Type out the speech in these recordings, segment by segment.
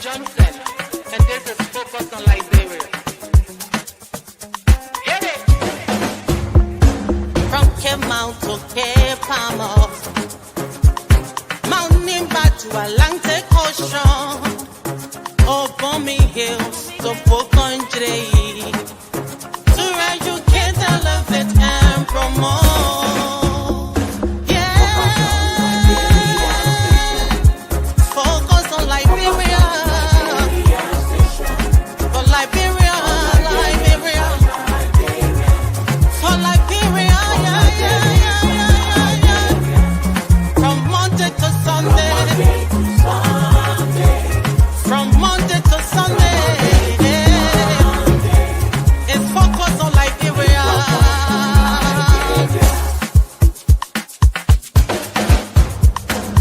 Johnson, and this is Focus on Liberia. Hit it! From Cape Mount to Cape Palmer, Mount Nimba to Atlantic Ocean, Obomi Hills to Boakai, to educate, elevate, and promote.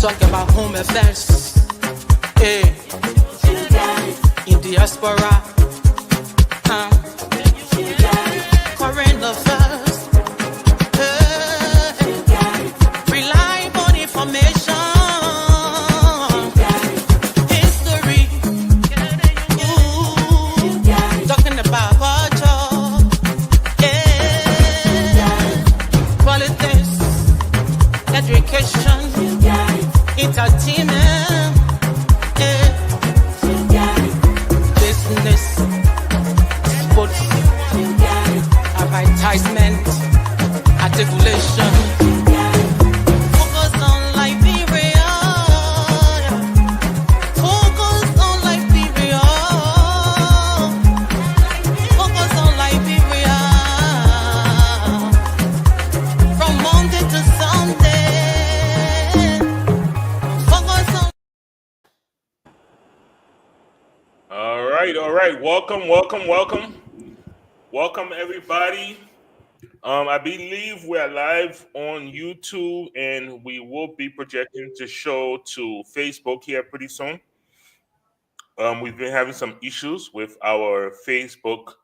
Talk about home affairs, in diaspora, current affairs, reliable information, history, talking about culture, politics, education, entertainment, business, sports, advertisement, articulation. Focus on Liberia. Focus on Liberia. Focus on Liberia. From Monday to Sunday. All right. Welcome, everybody. I believe we are live on YouTube, and we will be projecting the show to Facebook here pretty soon. We've been having some issues with our Facebook,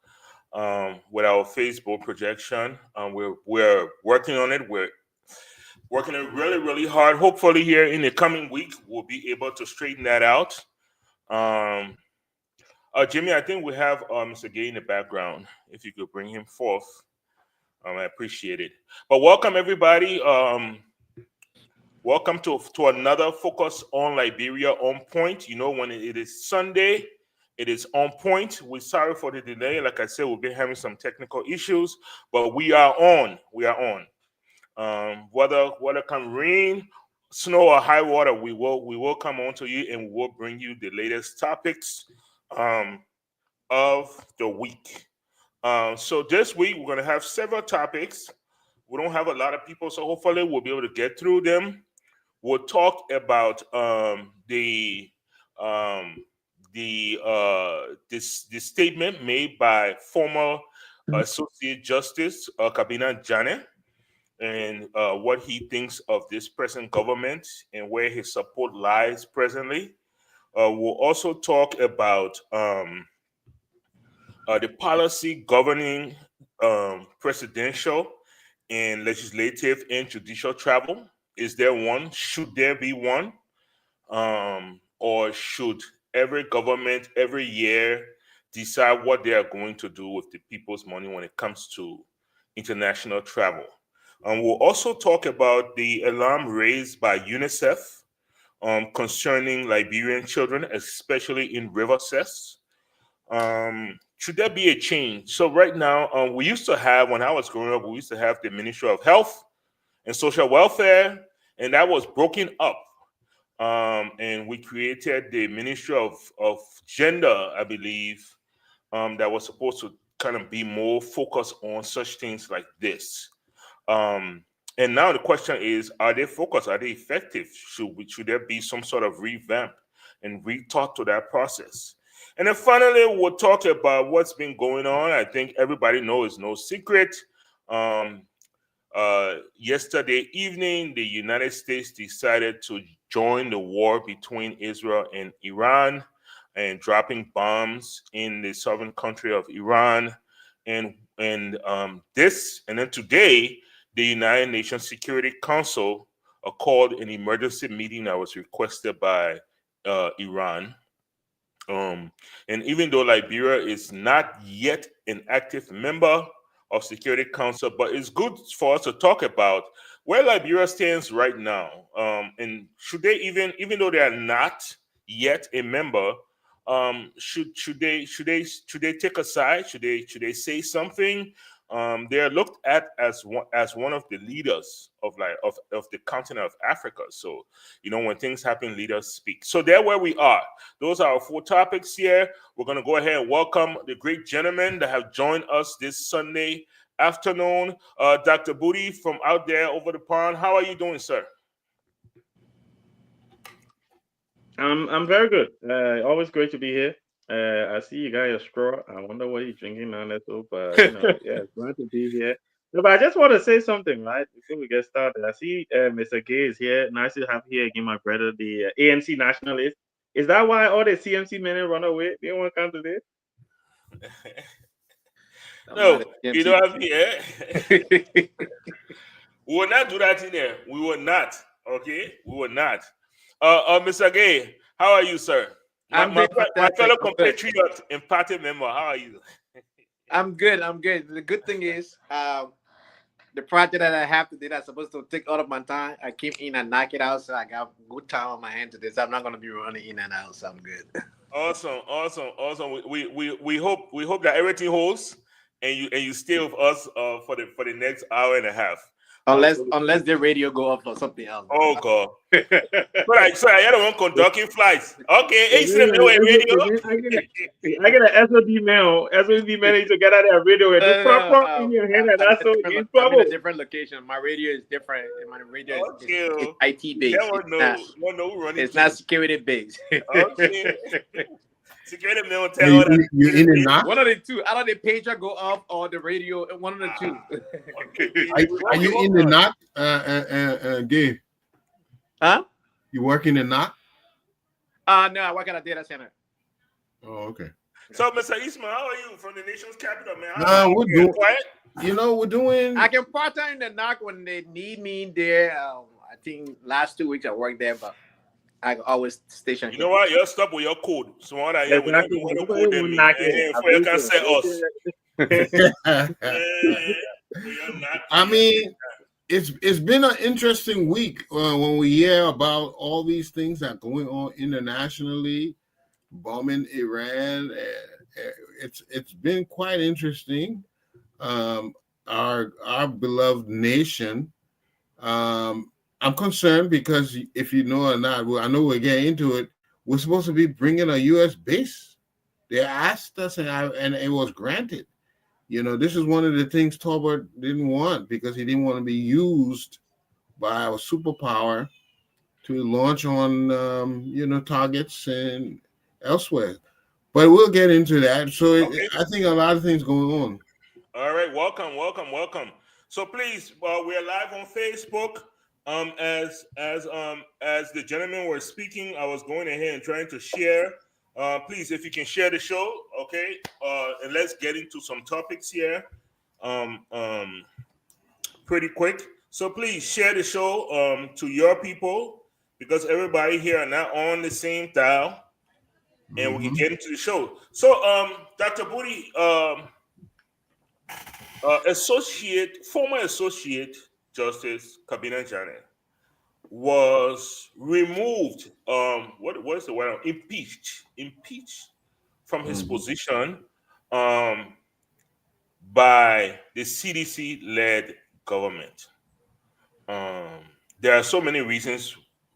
projection. We're working on it. We're working it really, really hard. Hopefully, here in the coming week, we'll be able to straighten that out. Jimmy, I think we have Mr. Gay in the background. If you could bring him forth, I appreciate it. But welcome, everybody. Welcome to another Focus on Liberia on Point. You know, when it is Sunday, it is on point. We're sorry for the delay. Like I said, we've been having some technical issues, but we are on. Whether come rain, snow, or high water, we will come on to you, and we will bring you the latest topics of the week. So this week we're going to have several topics. We don't have a lot of people, so hopefully we'll be able to get through them. We'll talk about the statement made by former Associate Justice Kabina Jane, and what he thinks of this present government and where his support lies presently. We'll also talk about the policy governing presidential and legislative and judicial travel. Is there one? Should there be one? Or should every government every year decide what they are going to do with the people's money when it comes to international travel? We'll also talk about the alarm raised by UNICEF concerning Liberian children, especially in River Cess. Should there be a change? So right now, we used to have, when I was growing up, we used to have the Ministry of Health and Social Welfare, and that was broken up. And we created the Ministry of Gender, I believe, that was supposed to kind of be more focused on such things like this. And now the question is, are they focused? Are they effective? Should there be some sort of revamp and rethought to that process? And then finally, we'll talk about what's been going on. I think everybody knows it's no secret. Yesterday evening, the United States decided to join the war between Israel and Iran and dropping bombs in the southern country of Iran. And then today, the United Nations Security Council called an emergency meeting that was requested by Iran. Um, and even though Liberia is not yet an active member of Security Council, but it's good for us to talk about where Liberia stands right now. And should they even though they are not yet a member, should they take a side? Should they say something? They are looked at as one of the leaders of the continent of Africa. So when things happen, leaders speak. So there where we are. Those are our 4 topics here. We're going to go ahead and welcome the great gentlemen that have joined us this Sunday afternoon. Dr. Booty from out there over the pond. How are you doing, sir? I'm very good. Always great to be here. I see you got a straw. I wonder what you're drinking on that soup. Yeah, it's glad to be here. No, but I just want to say something, right, before we get started. I see Mr. Gay is here. Nice to have here again, my brother, the ANC nationalist. Is that why all the CMC men run away? They don't want to come today? No, you know what I mean? We will not do that in there. We will not. Okay? We will not. Mr. Gay, how are you, sir? My fellow compatriot and party member, how are you? I'm good. The good thing is, the project that I have today that's supposed to take all of my time, I came in and knock it out, so I got good time on my hand today. So I'm not going to be running in and out, so I'm good. Awesome. We hope that everything holds, and you stay with us for the next hour and a half. Unless the radio go off or something else. Oh God! So I don't want conducting flights. Okay, radio. I get an SOD mail. SOD mail needs to get out of that radio and just pop in your hand, and that's so in trouble. I'm in a different location. My radio is different. My radio is IT based. It's not security based. Okay. Security mail tell you in and not? One of the two. Either the pager go off or the radio. One of the two. Are you in the not, Gabe? Huh? You work in the not? No, I work at a data center. Oh, okay. So, Mr. Eastman, how are you from the nation's capital, man? We're doing. We're doing. I can part time in the knock when they need me there. I think last 2 weeks I worked there, but I always station. You know what? You're stuck with your code. So what I hear, we don't know what the code them mean. You can say us. I mean, it's been an interesting week when we hear about all these things that are going on internationally, bombing Iran. It's been quite interesting. Our beloved nation. I'm concerned because if you know or not, I know we'll get into it. We're supposed to be bringing a U.S. base. They asked us, and it was granted. This is one of the things Talbot didn't want because he didn't want to be used by our superpower to launch on, targets and elsewhere. But we'll get into that. So okay. I think a lot of things going on. All right, welcome. So please, we're live on Facebook. As the gentlemen were speaking, I was going ahead and trying to share. Please, if you can share the show, okay. And let's get into some topics here. Pretty quick. So please share the show to your people because everybody here are not on the same dial, and we can get into the show. So, Dr. Booty, former associate Justice Kabina Janet was removed. What is the word? Impeached from his position by the CDC-led government. There are so many reasons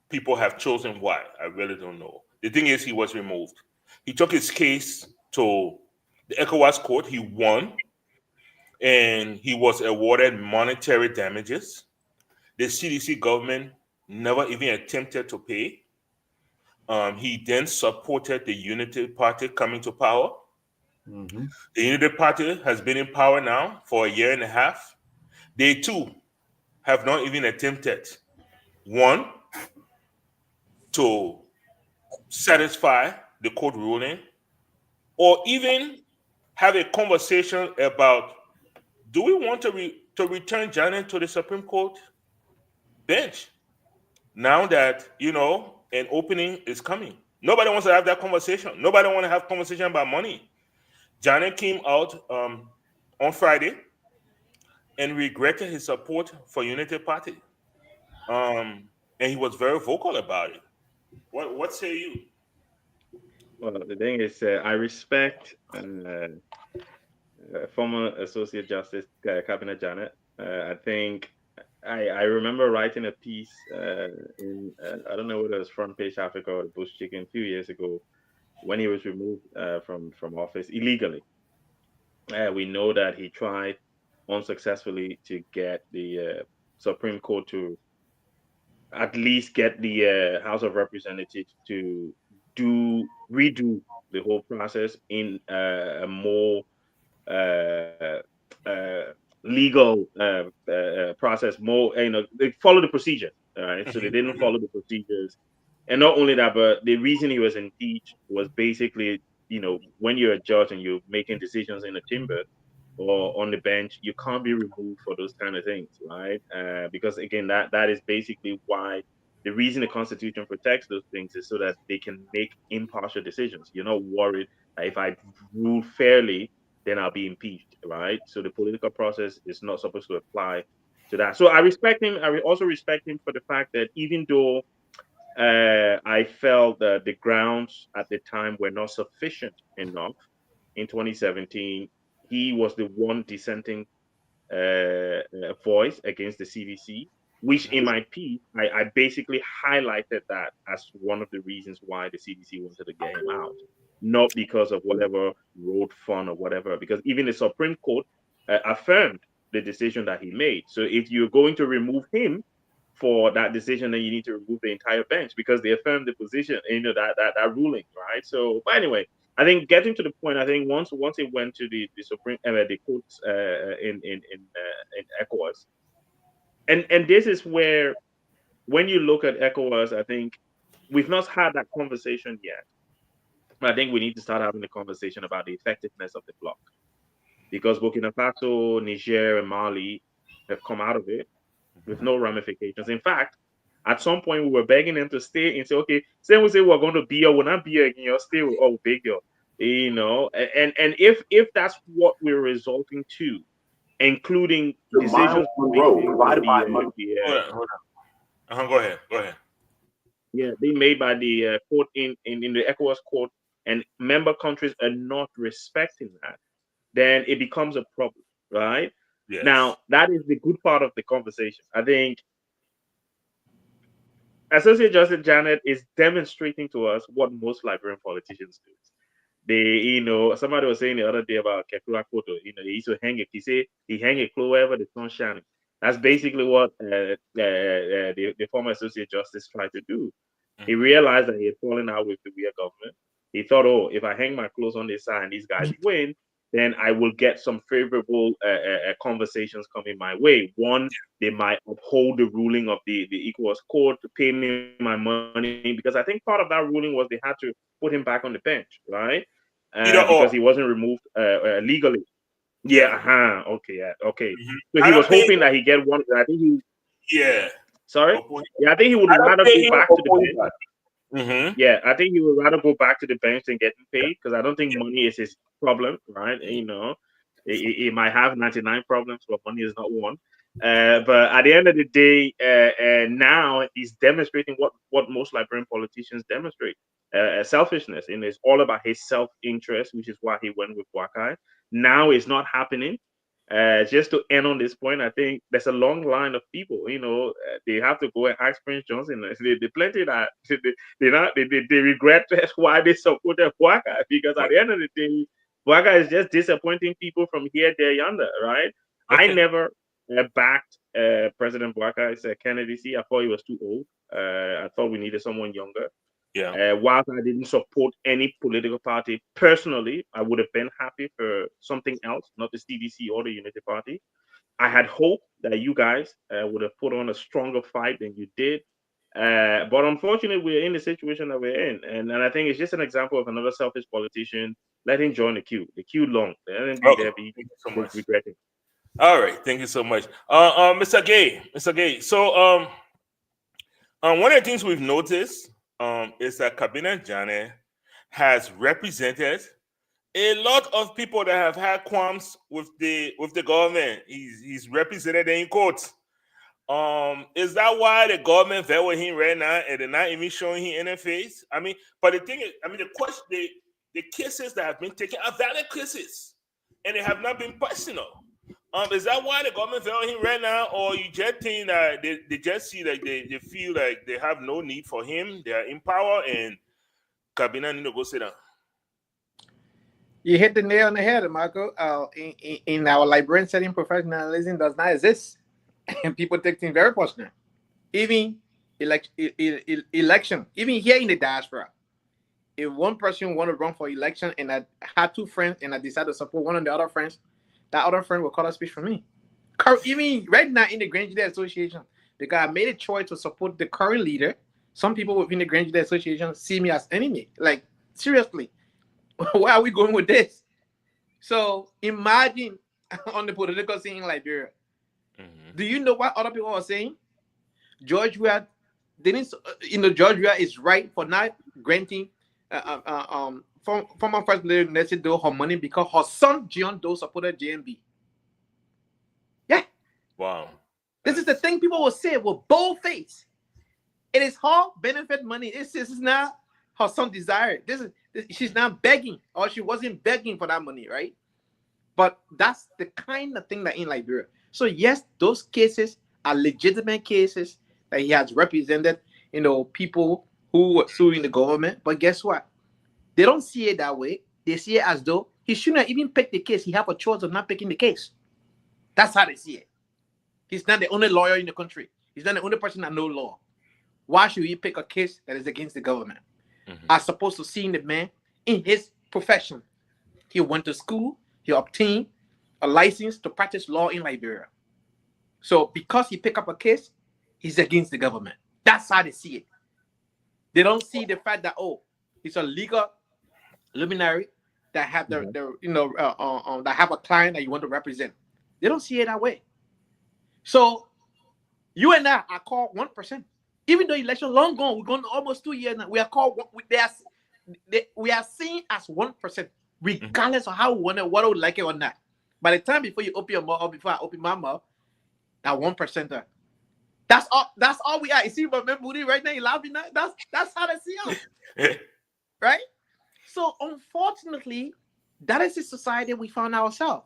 people have chosen why. I really don't know. The thing is, he was removed. He took his case to the ECOWAS court. He won. And he was awarded monetary damages. The CDC government never even attempted to pay. He then supported the Unity Party coming to power. The Unity Party has been in power now for a year and a half. They too have not even attempted, one, to satisfy the court ruling, or even have a conversation about, do we want to return Janet to the Supreme Court bench now that, an opening is coming? Nobody wants to have that conversation. Nobody want to have conversation about money. Janet came out on Friday and regretted his support for Unity Party. And he was very vocal about it. What say you? Well, the thing is, I respect former Associate Justice Cabinet Janet. I think I remember writing a piece in I don't know whether it was Front Page Africa or the Bush Chicken a few years ago when he was removed from office illegally. We know that he tried unsuccessfully to get the Supreme Court to at least get the House of Representatives to redo the whole process in a more uh, uh, legal process. More, they follow the procedure. All right, so they didn't follow the procedures, and not only that, but the reason he was impeached was basically, when you're a judge and you're making decisions in a chamber or on the bench, you can't be removed for those kind of things, right? Because again, that is basically why the reason the Constitution protects those things is so that they can make impartial decisions. You're not worried that if I rule fairly, then I'll be impeached, right? So the political process is not supposed to apply to that. So I respect him. I also respect him for the fact that even though I felt that the grounds at the time were not sufficient enough in 2017, he was the one dissenting voice against the CDC, which in my piece, I basically highlighted that as one of the reasons why the CDC wanted to get him out, not because of whatever road fund or whatever, because even the Supreme Court affirmed the decision that he made. So if you're going to remove him for that decision, then you need to remove the entire bench because they affirmed the position, that ruling, right? So, but anyway, I think getting to the point, I think once it went to the Supreme, the courts in ECOWAS, and this is where, when you look at ECOWAS, I think we've not had that conversation yet. I think we need to start having the conversation about the effectiveness of the bloc, because Burkina Faso, Niger, and Mali have come out of it with no ramifications. In fact, at some point we were begging them to stay and say, okay, say we say we're going to be here, we're not be here again, stay with big girl. And if that's what we're resulting to, including decisions Go ahead. being made by the court in the ECOWAS court, and member countries are not respecting that, then it becomes a problem, right? Yes. Now, that is the good part of the conversation. I think Associate Justice Janet is demonstrating to us what most Liberian politicians do. Somebody was saying the other day about Kekula Koto, he used to he hang a clothes wherever the sun's shining. That's basically what the former Associate Justice tried to do. He realized that he had fallen out with the Weir government. He thought, if I hang my clothes on this side and these guys win, then I will get some favorable conversations coming my way. One, they might uphold the ruling of the ECOWAS court to pay me my money, because I think part of that ruling was they had to put him back on the bench, right? Because he wasn't removed legally. Yeah. Okay. So he was hoping that he get one. I think he. Yeah. Sorry. Yeah, I think he would rather go back to the bench. Mm-hmm. Yeah, I think he would rather go back to the bench than getting paid, because I don't think money is his problem, right? He might have 99 problems, but money is not one. But at the end of the day, now he's demonstrating what most Liberian politicians demonstrate: selfishness, and it's all about his self-interest, which is why he went with Boakai. Now it's not happening. Just to end on this point, I think there's a long line of people. They have to go and ask Prince Johnson. They plenty that they regret why they supported Boakai, because at the end of the day, Boakai is just disappointing people from here, there, yonder, right? Okay. I never backed President Boakai's candidacy. I thought he was too old. I thought we needed someone younger. Yeah. Whilst I didn't support any political party personally, I would have been happy for something else, not the CDC or the Unity Party. I had hoped that you guys would have put on a stronger fight than you did. But unfortunately, we're in the situation that we're in. And I think it's just an example of another selfish politician. Let him join the queue. The queue long. Let him be there, Thank you so much. regretting. All right. Thank you so much. Mr. Gay. So one of the things we've noticed is that Kabina Jane has represented a lot of people that have had qualms with the government. He's represented in court. Is that why the government vet with him right now and they're not even showing him any face? I mean, but the thing is, I mean, the question, the cases that have been taken are valid cases, and they have not been personal. Is that why the government vet with him right now, or you just think that they just see like they feel like they have no need for him, they are in power, and Kabina need to go sit down? You hit the nail on the head, Marco. In our Liberian setting, professionalism does not exist. And people take things very personal. Even election, even here in the diaspora, if one person want to run for election and I had two friends and I decide to support one of the other friends, that other friend will call a speech for me. Even right now in the Grand Jury Association, because I made a choice to support the current leader, some people within the Grand Jury Association see me as enemy. Like, seriously, where are we going with this? So imagine on the political scene in Liberia. Do you know what other people are saying? George Weah didn't. George Weah is right for not granting former First Lady Nancy Doe her money because her son John Doe supported JMB. Yeah. Wow. This is the thing people will say with bold face. It is her benefit money. This is not her son desire. She's not begging, or she wasn't begging for that money, right? But that's the kind of thing that in Liberia. So yes, those cases are legitimate cases that he has represented, people who were suing the government. But guess what? They don't see it that way. They see it as though he shouldn't even pick the case. He have a choice of not picking the case. That's how they see it. He's not the only lawyer in the country. He's not the only person that knows law. Why should he pick a case that is against the government? As opposed to seeing the man in his profession. He went to school. He obtained a license to practice law in Liberia. So because he picked up a case, he's against the government. That's how they see it. They don't see the fact that, he's a legal luminary that have that have a client that you want to represent. They don't see it that way. So you and I are called 1%. Even though election long gone, we're going almost 2 years now. We are called. We are seen as 1%, regardless of how we want to, whether we like it or not. By the time before you open your mouth, or before I open my mouth, that 1%. That's all we are. You see, remember Moody right now, you laughing now? That's how they see us. Right? So unfortunately, that is the society we found ourselves.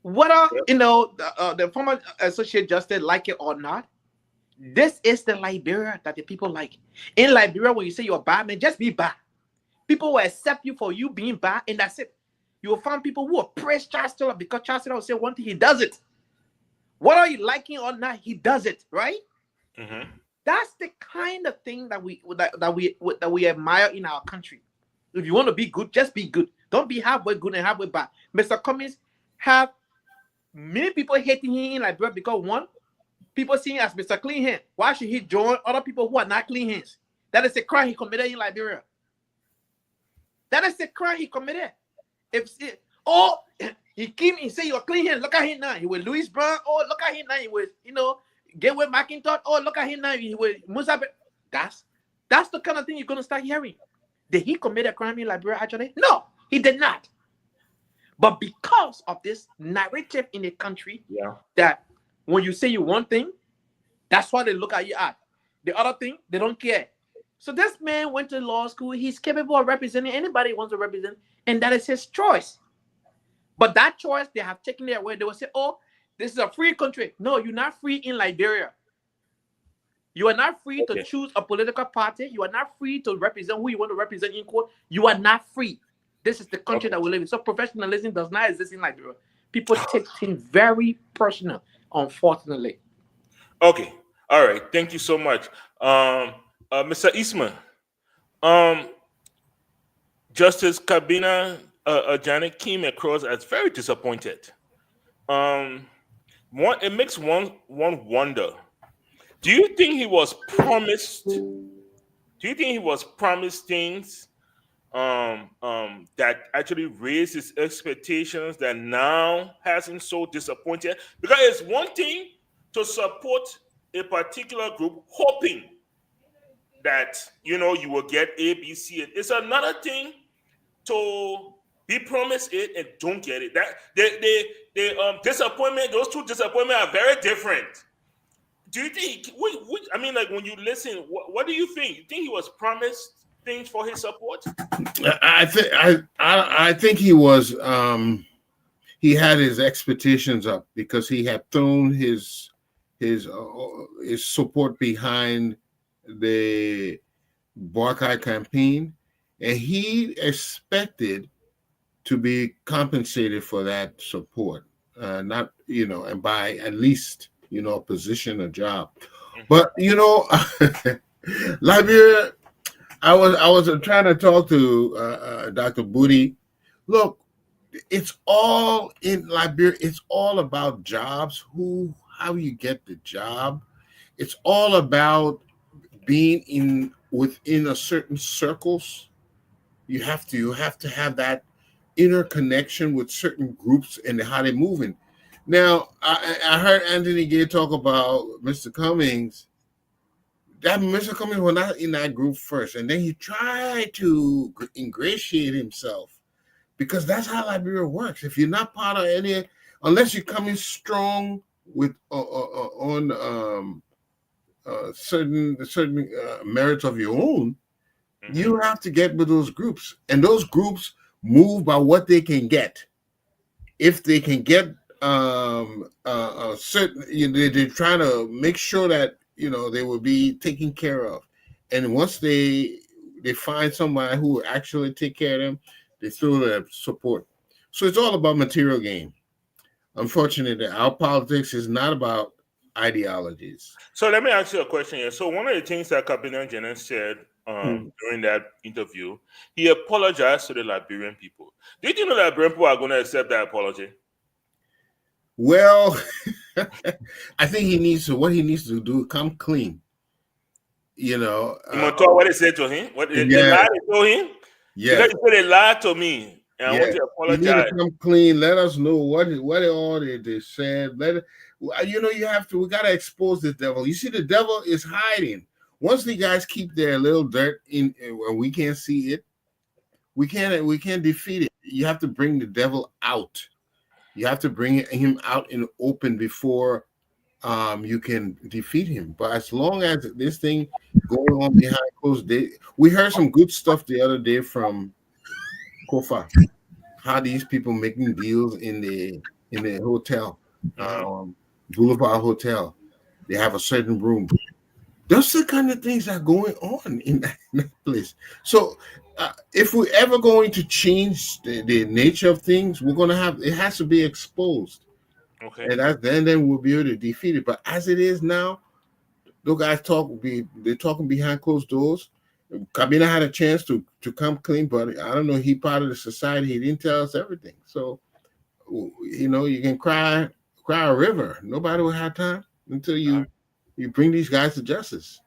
Whether the former associate justice like it or not, this is the Liberia that the people like. In Liberia, when you say you're a bad man, just be bad. People will accept you for you being bad, and that's it. You will find people who will praise Charles Taylor because Charles Taylor will say one thing, he does it. Whether you liking or not, he does it, right? That's the kind of thing that we admire in our country. If you want to be good, just be good. Don't be halfway good and halfway bad. Mr. Cummings have many people hating him in Liberia because one, people see him as Mr. Clean Hand. Why should he join other people who are not clean hands? That is a crime he committed in Liberia. That is the crime he committed. He came and say you're clean hand. Look at him now. He was Louis Brown. Look at him now. He was, Gateway McIntosh. Look at him now. He was Musa. That's the kind of thing you're gonna start hearing. Did he commit a crime in Liberia actually? No, he did not. But because of this narrative in the country, that when you say you one thing, that's what they look at you at. The other thing, they don't care. So this man went to law school. He's capable of representing anybody he wants to represent, and that is his choice. But that choice, they have taken it away. They will say, this is a free country. No, you're not free in Liberia. You are not free to choose a political party. You are not free to represent who you want to represent in court. You are not free. This is the country that we live in. So professionalism does not exist in Liberia. People take things very personal, unfortunately. Okay. All right. Thank you so much. Mr. Eastman, Justice Kabina Janet came across as very disappointed. It makes one wonder. Do you think he was promised? Do you think he was promised things that actually raised his expectations that now has him so disappointed? Because it's one thing to support a particular group, hoping that you will get A, B, C. It's another thing to be promised it and don't get it. That the disappointment, those two disappointments are very different. Do you think? I mean, like when you listen, what do you think? You think he was promised things for his support? I think he was. He had his expectations up because he had thrown his support behind the Boakai campaign, and he expected to be compensated for that support, not and by at least a position, a job. But Liberia, I was trying to talk to Dr. Booty. Look, it's all in Liberia. It's all about jobs. How you get the job. It's all about being within a certain circles. You have to have that inner connection with certain groups and how they're moving. Now, I heard Anthony Gay talk about Mr. Cummings. That Mr. Cummings was not in that group first, and then he tried to ingratiate himself because that's how Liberia works. If you're not part of any, unless you're coming strong with on certain merits of your own, you have to get with those groups, and those groups move by what they can get. If they can get certain, they're trying to make sure that they will be taken care of, and once they find somebody who will actually take care of them, they throw their support. So it's all about material gain. Unfortunately, our politics is not about ideologies. So let me ask you a question here. So one of the things that Kabina Jennings said during that interview, he apologized to the Liberian people. Did you know that Liberian people are going to accept that apology? Well, I think what he needs to do, come clean. You want to talk what they said to him? What they lied to him? Yeah. Because he said they lied to me. And I want to apologize. You need to come clean. Let us know what all they said. We got to expose the devil. You see, the devil is hiding. Once the guys keep their little dirt in where we can't see it, we can't defeat it. You have to bring the devil out. You have to bring him out in the open before you can defeat him. But as long as this thing going on behind closed doors, we heard some good stuff the other day from Kofa. How these people making deals in the hotel, Boulevard Hotel. They have a certain room. Those are the kind of things that are going on in that place. So if we're ever going to change the nature of things, we're going to have, it has to be exposed. Okay. And then we'll be able to defeat it. But as it is now, those guys they're talking behind closed doors. Kabina had a chance to come clean, but I don't know, he part of the society. He didn't tell us everything. So, you can cry a river. Nobody will have time until you bring these guys to justice.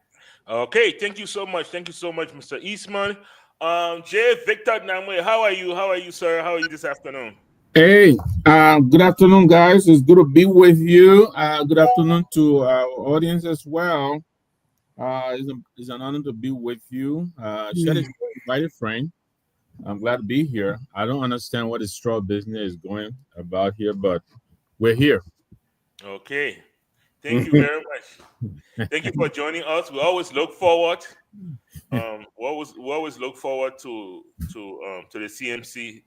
Okay, thank you so much. Thank you so much, Mr. Eastman. J. Victor Namwe, how are you? How are you, sir? How are you this afternoon? Hey, good afternoon, guys. It's good to be with you. Good afternoon to our audience as well. It's an honor to be with you. Shed is invited friend. I'm glad to be here. I don't understand what the straw business is going about here, but we're here. Okay. Thank you very much. Thank you for joining us. We always look forward. We always look forward to the CMC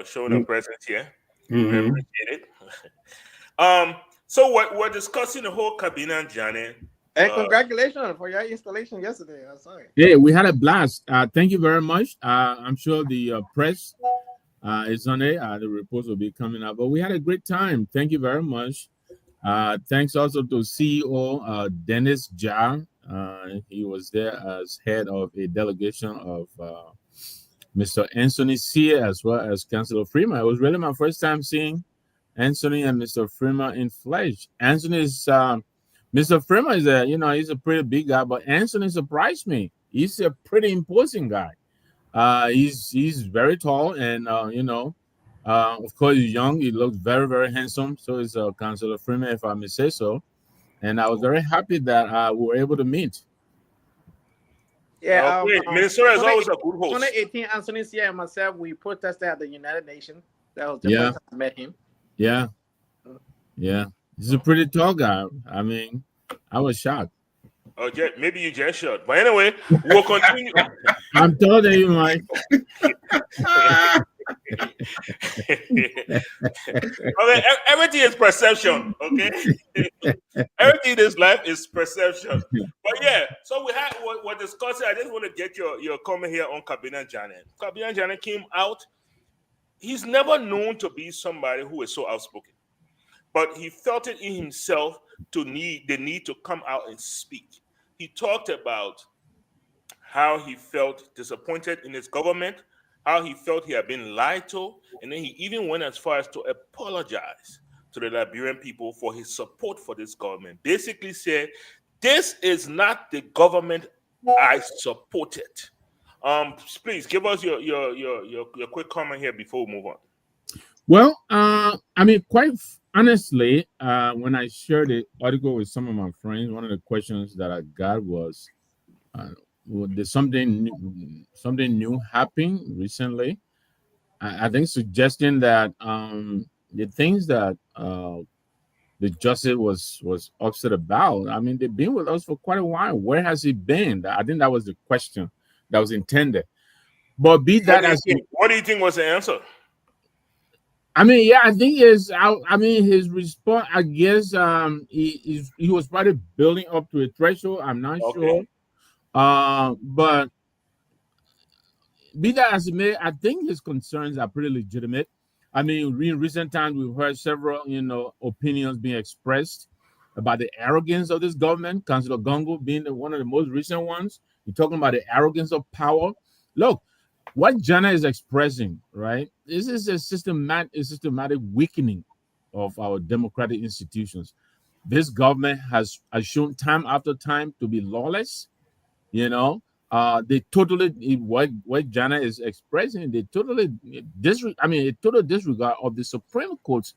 showing a presence here. We appreciate it. So we're discussing the whole Kabina and Janet. Hey, congratulations for your installation yesterday. I'm sorry. Yeah, we had a blast. Thank you very much. I'm sure the press is on it. The reports will be coming up. But we had a great time. Thank you very much. Thanks also to CEO Dennis Ja. He was there as head of a delegation of Mr. Anthony Sear as well as Councilor Freeman. It was really my first time seeing Anthony and Mr. Freeman in flesh. Anthony is Mr. Freeman is he's a pretty big guy, but Anthony surprised me. He's a pretty imposing guy. He's very tall, and of course he's young. He looks very, very handsome. So is Councilor Freeman, if I may say so. And I was very happy that we were able to meet. Yeah, Okay, Minnesota is always a good host. 2018, Anthony Sia and myself, we protested at the United Nations. That was the Yeah. first time I met him. Yeah. Yeah. He's a pretty tall guy. I mean, I was shocked. Maybe you just shot. But anyway, we'll continue. I'm telling you, Mike. Okay, everything is perception. Okay, everything in this life is perception. But yeah, so we're discussing. I just want to get your comment here on Kabina Janet. Kabina Janet came out. He's never known to be somebody who is so outspoken, but he felt it in himself the need to come out and speak. He talked about how he felt disappointed in his government, how he felt he had been lied to, and then he even went as far as to apologize to the Liberian people for his support for this government. Basically said, this is not the government I supported. Please give us your quick comment here before we move on. Well, I mean, quite honestly, when I shared the article with some of my friends, one of the questions that I got was, did something new happen recently? I think suggesting that the things that the justice was upset about. I mean, they've been with us for quite a while. Where has he been? I think that was the question that was intended. But be that as what do you think was the answer? I mean, yeah, I think his response. I guess he was probably building up to a threshold. I'm not sure. But be that as it may, I think his concerns are pretty legitimate. I mean, in recent times, we've heard several, opinions being expressed about the arrogance of this government. Councillor Gongo being one of the most recent ones. You're talking about the arrogance of power. Look, what Jana is expressing, right? This is a systematic weakening of our democratic institutions. This government has shown time after time to be lawless. They totally what Jana is expressing. They totally a total disregard of the Supreme Court's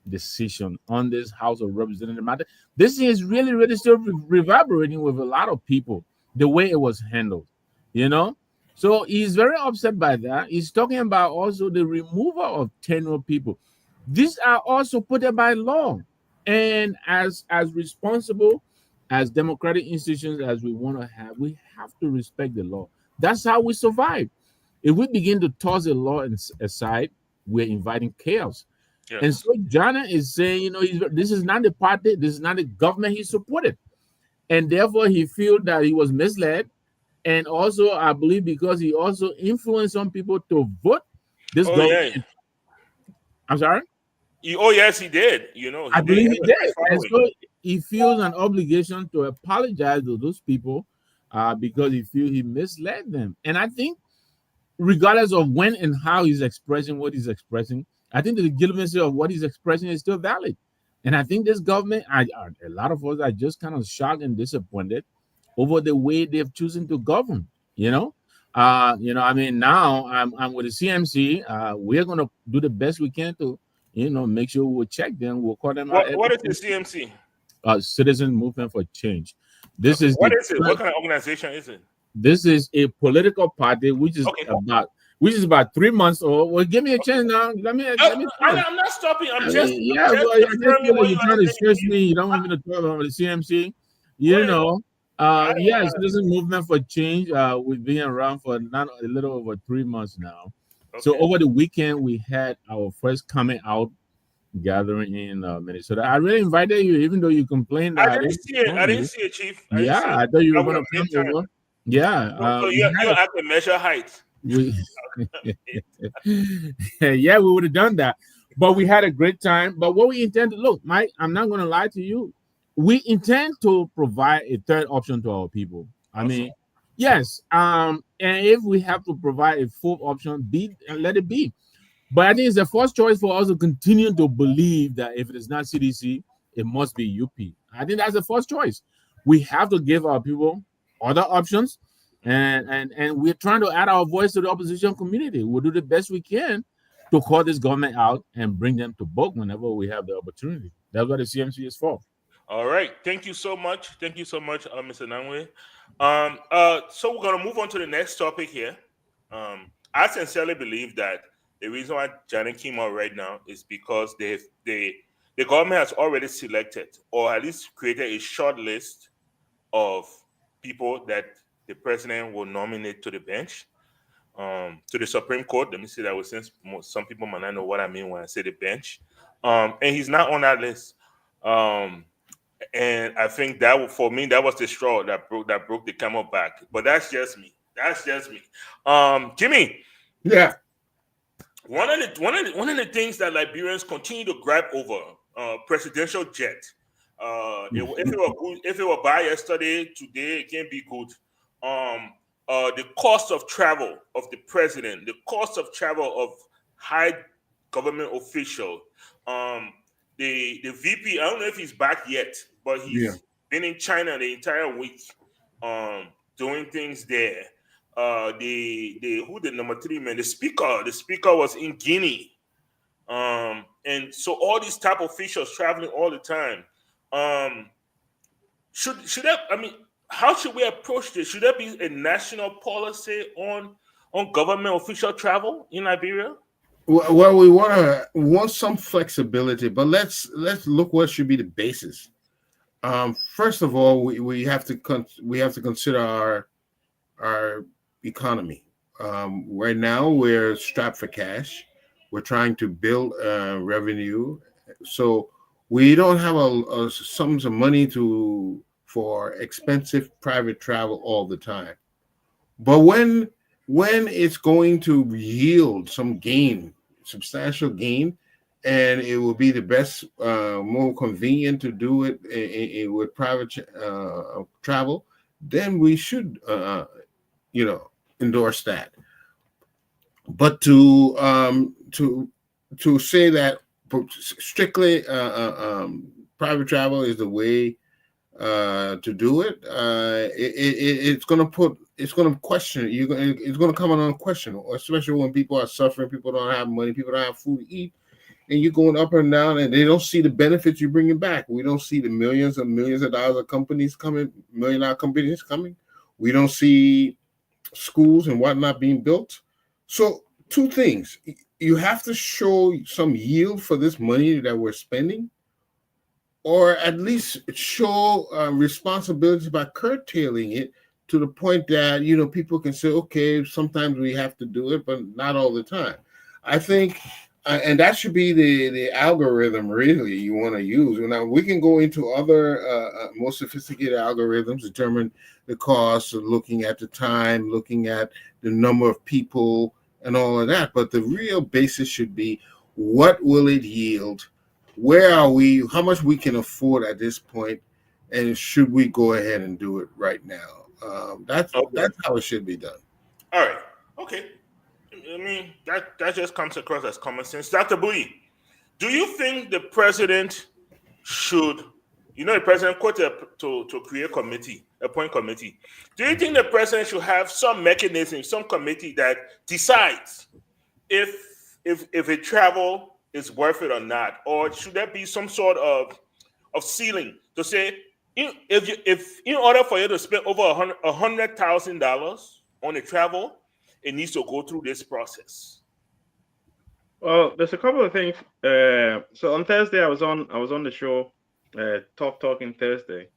decision on this House of Representatives matter. This is really, really still reverberating with a lot of people. The way it was handled, So he's very upset by that. He's talking about also the removal of tenure people. These are also put there by law, and as responsible as democratic institutions as we want to have, we have to respect the law. That's how we survive. If we begin to toss the law aside, we're inviting chaos. Yes. And so Jana is saying, this is not the party, this is not the government he supported. And therefore, he feels that he was misled. And also, I believe because he also influenced some people to vote this government. Yeah. I'm sorry? Yes, he did. I believe he did. And so he feels an obligation to apologize to those people because he feels he misled them. And I think regardless of when and how he's expressing what he's expressing, I think the legitimacy of what he's expressing is still valid. And I think this government, a lot of us are just kind of shocked and disappointed over the way they've chosen to govern. Now I'm with the CMC. We're going to do the best we can to, make sure we'll check them. We'll call them out. What is the CMC? Citizen Movement for Change. This is what is it? What kind of organization is it? This is a political party which is about 3 months old. Well, give me a chance now. Let me. I'm not stopping. I'm just. You're trying to stress me. You don't want me to talk about the CMC. Yes, Citizen Movement for Change. We've been around for not a little over 3 months now. Okay. So over the weekend, we had our first coming out gathering in Minnesota. I really invited you, even though you complained that I didn't see it, Chief. I thought you were going to come over. Yeah. So you have to measure height. We would have done that. But we had a great time. But what we intend to look, Mike, I'm not going to lie to you. We intend to provide a third option to our people. I mean, yes. And if we have to provide a fourth option, let it be. But I think it's the first choice for us to continue to believe that if it is not CDC, it must be UP. I think that's the first choice. We have to give our people other options, and we're trying to add our voice to the opposition community. We'll do the best we can to call this government out and bring them to book whenever we have the opportunity. That's what the CMC is for. All right. Thank you so much. Mr. Nangwe. So we're gonna move on to the next topic here. I sincerely believe that the reason why Johnny came out right now is because the government has already selected or at least created a short list of people that the president will nominate to the bench, to the Supreme Court. Let me say that, since some people might not know what I mean when I say the bench. And he's not on that list. And I think for me, that was the straw that broke the camel back. But that's just me. That's just me. Jimmy, Yeah. one of the things that Liberians continue to gripe over, presidential jet. If it were by yesterday, today it can be good. The cost of travel of the president, the cost of travel of high government official. The VP, I don't know if he's back yet, but he's been in China the entire week, doing things there. The number three man, the speaker was in Guinea. And so all these top officials traveling all the time. Should that, I mean, how should we approach this? Should there be a national policy on government official travel in Liberia? Well, we want some flexibility, but let's look what should be the basis. First of all, we have to consider our economy. Right now, we're strapped for cash. We're trying to build revenue, so we don't have sums of money for expensive private travel all the time. But when it's going to yield some gain, substantial gain, and it will be the best, more convenient to do it with private travel, then we should, endorse that. But to say that strictly private travel is the way to do it, it's going to question. It's going to come on question, especially when people are suffering, people don't have money, people don't have food to eat, and you're going up and down, and they don't see the benefits you're bringing back. We don't see the millions and millions of dollars of companies coming, million-dollar companies coming. We don't see schools and whatnot being built. So two things: you have to show some yield for this money that we're spending, or at least show responsibility by curtailing it to the point that people can say, okay, sometimes we have to do it, but not all the time. I think, and that should be the algorithm really you want to use. Now we can go into other more sophisticated algorithms, determine the cost, looking at the time, looking at the number of people, and all of that. But the real basis should be, what will it yield? Where are we? How much we can afford at this point, and should we go ahead and do it right now? That's how it should be done. All right. Okay. I mean, that just comes across as common sense. Dr. Bui, do you think the president should, the president quoted to create a point committee. Do you think the president should have some mechanism, some committee that decides if a travel is worth it or not? Or should there be some sort of ceiling to say, if in order for you to spend over $100,000 on a travel, it needs to go through this process? Well, there's a couple of things. So on Thursday, I was on the show, Talking Thursday,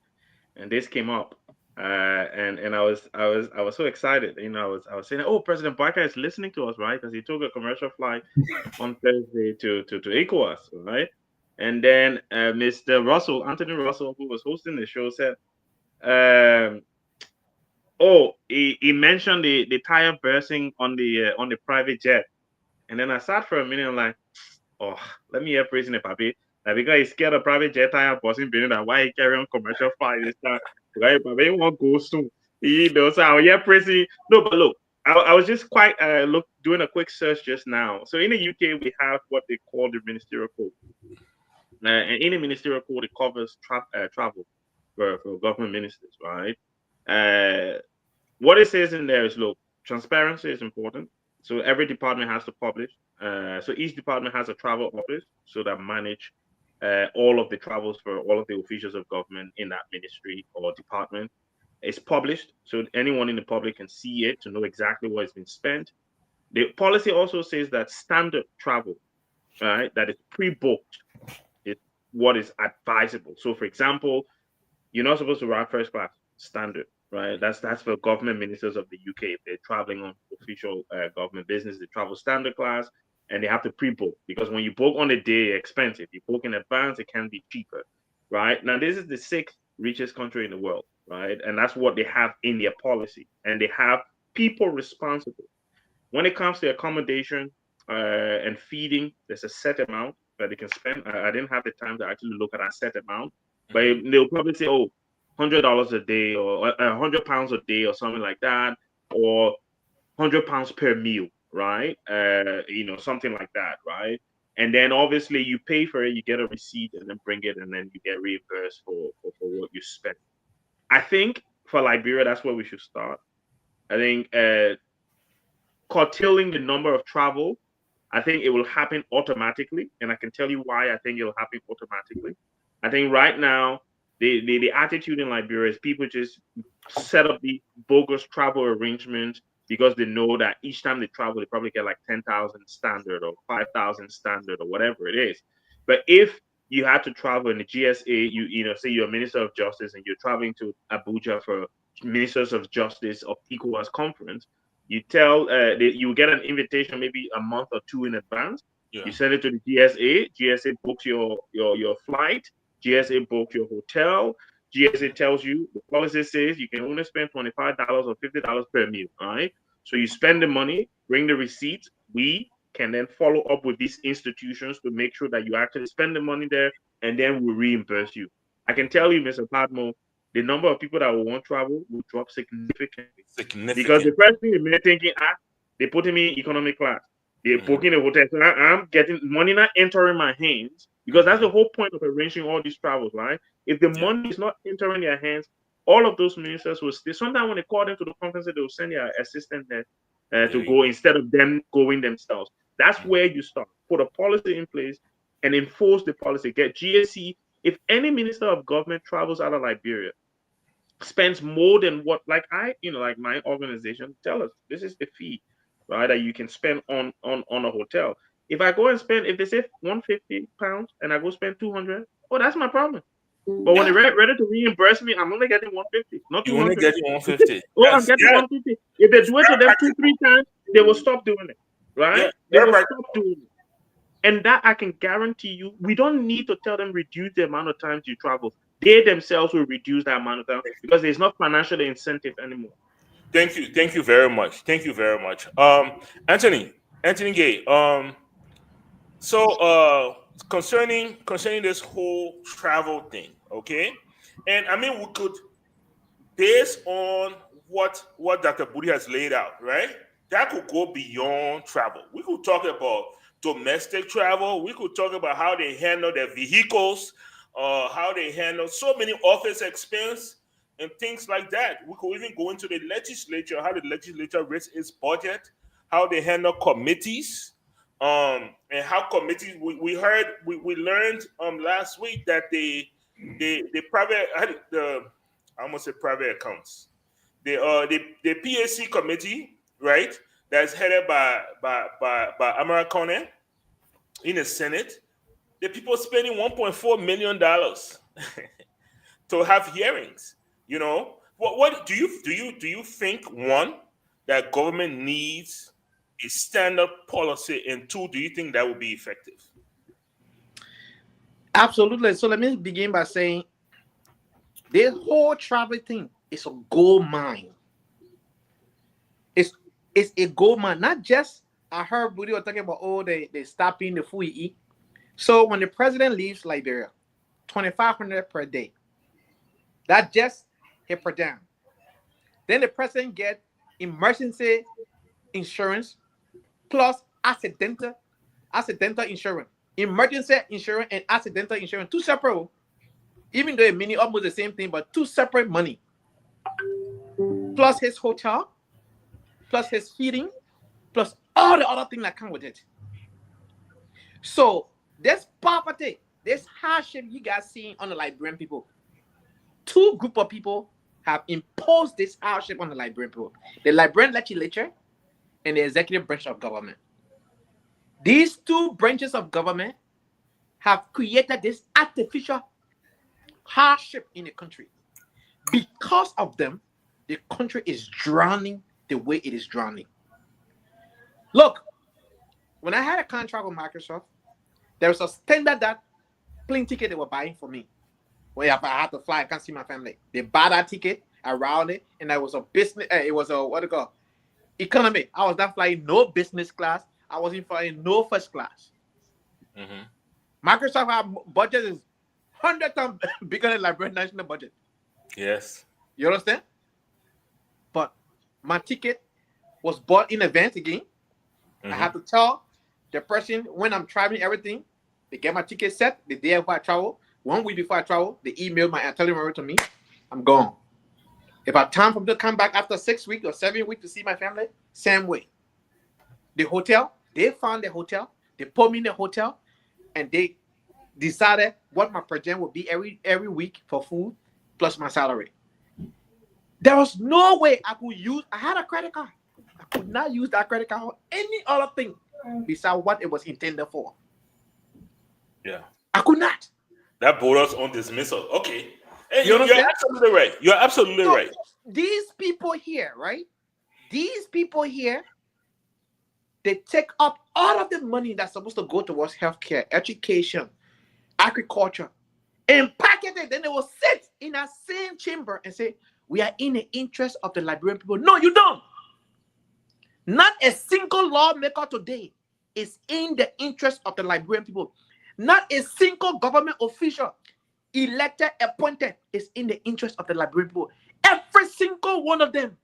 and this came up, and I was so excited. I was saying, oh, President Boakai is listening to us, right? Because he took a commercial flight on Thursday to ECOWAS, right? And then Mr. Russell, Anthony Russell, who was hosting the show, said, he mentioned the tire bursting on the private jet. And then I sat for a minute, I'm like, oh, let me hear praising the papi. Like, because he's scared of private jet tire busting, being that why he carry on commercial flight this time. Right, papi won't go soon. So I hear praising. No, but look, I was just quite doing a quick search just now. So in the UK, we have what they call the ministerial code. And in the ministerial code, it covers travel for government ministers, right? What it says in there is, look, transparency is important. So every department has to publish. So each department has a travel office, so that manage all of the travels for all of the officials of government in that ministry or department. It's published, so anyone in the public can see it to know exactly what has been spent. The policy also says that standard travel, right, that is pre-booked, is what is advisable. So, for example, you're not supposed to ride first class standard, right? That's for government ministers of the UK. If they're traveling on official government business, they travel standard class, and they have to pre-book, because when you book on the day, it's expensive. You book in advance, it can be cheaper, right? Now, this is the 6th richest country in the world, right? And that's what they have in their policy, and they have people responsible. When it comes to accommodation and feeding, there's a set amount that they can spend. I didn't have the time to actually look at that set amount, but they'll probably say, oh, $100 a day, or £100 a day, or something like that, or £100 per meal, right? Something like that, right? And then obviously you pay for it, you get a receipt, and then bring it, and then you get reimbursed for what you spent. I think for Liberia, that's where we should start. I think curtailing the number of travel, I think it will happen automatically, and I can tell you why I think it will happen automatically. I think right now the attitude in Liberia is people just set up the bogus travel arrangements because they know that each time they travel, they probably get like 10,000 standard or 5,000 standard or whatever it is. But if you had to travel in the GSA, say you're a Minister of Justice and you're traveling to Abuja for Ministers of Justice of ECOWAS conference, you tell you get an invitation maybe a month or two in advance. Yeah. You send it to the GSA. GSA books your flight. GSA books your hotel. GSA tells you, the policy says you can only spend $25 or $50 per meal. All right. So you spend the money, bring the receipts. We can then follow up with these institutions to make sure that you actually spend the money there, and then we reimburse you. I can tell you, Mr. Padmo, the number of people that will want travel will drop significantly. Because the first thing they're thinking, they're putting me in economic class. They're booking a hotel. So I'm getting money not entering my hands, because that's the whole point of arranging all these travels, right? If the money is not entering their hands, all of those ministers will stay. Sometimes when they call them to the conference, they will send their assistant there to go instead of them going themselves. That's where you start. Put a policy in place and enforce the policy. Get GSC. If any minister of government travels out of Liberia, spends more than what, like my organization tell us, this is the fee, right, that you can spend on a hotel. If I go and spend, if they say £150 and I go spend 200, oh, that's my problem. But when they're ready to reimburse me, I'm only getting 150, not 200. You only getting 150. Oh, I'm getting 150. If they do it to them 2-3 times, they will stop doing it, right? Yeah, they will stop doing it. And that I can guarantee you, we don't need to tell them reduce the amount of times you travel. They themselves will reduce that amount of time because there's not financial incentive anymore. Thank you very much. Anthony Gay. So concerning this whole travel thing, okay, and I mean, we could, based on what Dr. Budi has laid out, right, that could go beyond travel. We could talk about domestic travel. We could talk about how they handle their vehicles, how they handle so many office expense and things like that. We could even go into the legislature, how the legislature raises its budget, how they handle committees, and how committees. We learned last week that the private, I almost said private accounts, the PAC committee, right, that's headed by Amara Kone in the Senate. The people spending $1.4 million to have hearings. You know, what do you think, one, that government needs a standard policy, and two, do you think that would be effective? Absolutely. So let me begin by saying this whole travel thing is a gold mine. It's a gold mine. Not just, I heard Budi was talking about, they stopping the food you eat. So when the president leaves Liberia, $2,500 per day. That just hit per diem. Then the president get emergency insurance plus accidental insurance. Emergency insurance and accidental insurance, two separate. Even though it means almost the same thing, but two separate money. Plus his hotel, plus his feeding, plus all the other things that come with it. So this poverty, this hardship you guys seeing on the Liberian people, two group of people have imposed this hardship on the Liberian people. The Liberian legislature and the executive branch of government. These two branches of government have created this artificial hardship in the country. Because of them, the country is drowning the way it is drowning. Look, when I had a contract with Microsoft, there was a standard that plane ticket they were buying for me. Well, if I had to fly, I can't see my family. They buy that ticket around it, and it was a business. It was a what do you call economy. I was not flying no business class. I wasn't flying no first class. Microsoft have budget is 100 times bigger than Liberian national budget. Yes. You understand? But my ticket was bought in advance again. I have to tell the person when I'm traveling everything. They get my ticket set the day before I travel. 1 week before I travel, they email my itinerary to me. I'm gone. If I have time for them to come back after 6 weeks or 7 weeks to see my family, same way. The hotel, they found the hotel. They put me in the hotel, and they decided what my per diem would be every week for food plus my salary. There was no way I could use. I had a credit card. I could not use that credit card for any other thing besides what it was intended for. Yeah. I could not. That brought us on dismissal. Okay. Hey, You you're understand? absolutely right. You're absolutely So, right. these people here, right? These people here, they take up all of the money that's supposed to go towards healthcare, education, agriculture, and package it. Then they will sit in that same chamber and say, we are in the interest of the Liberian people. No, you don't. Not a single lawmaker today is in the interest of the Liberian people. Not a single government official, elected, appointed, is in the interest of the Liberian people. Every single one of them,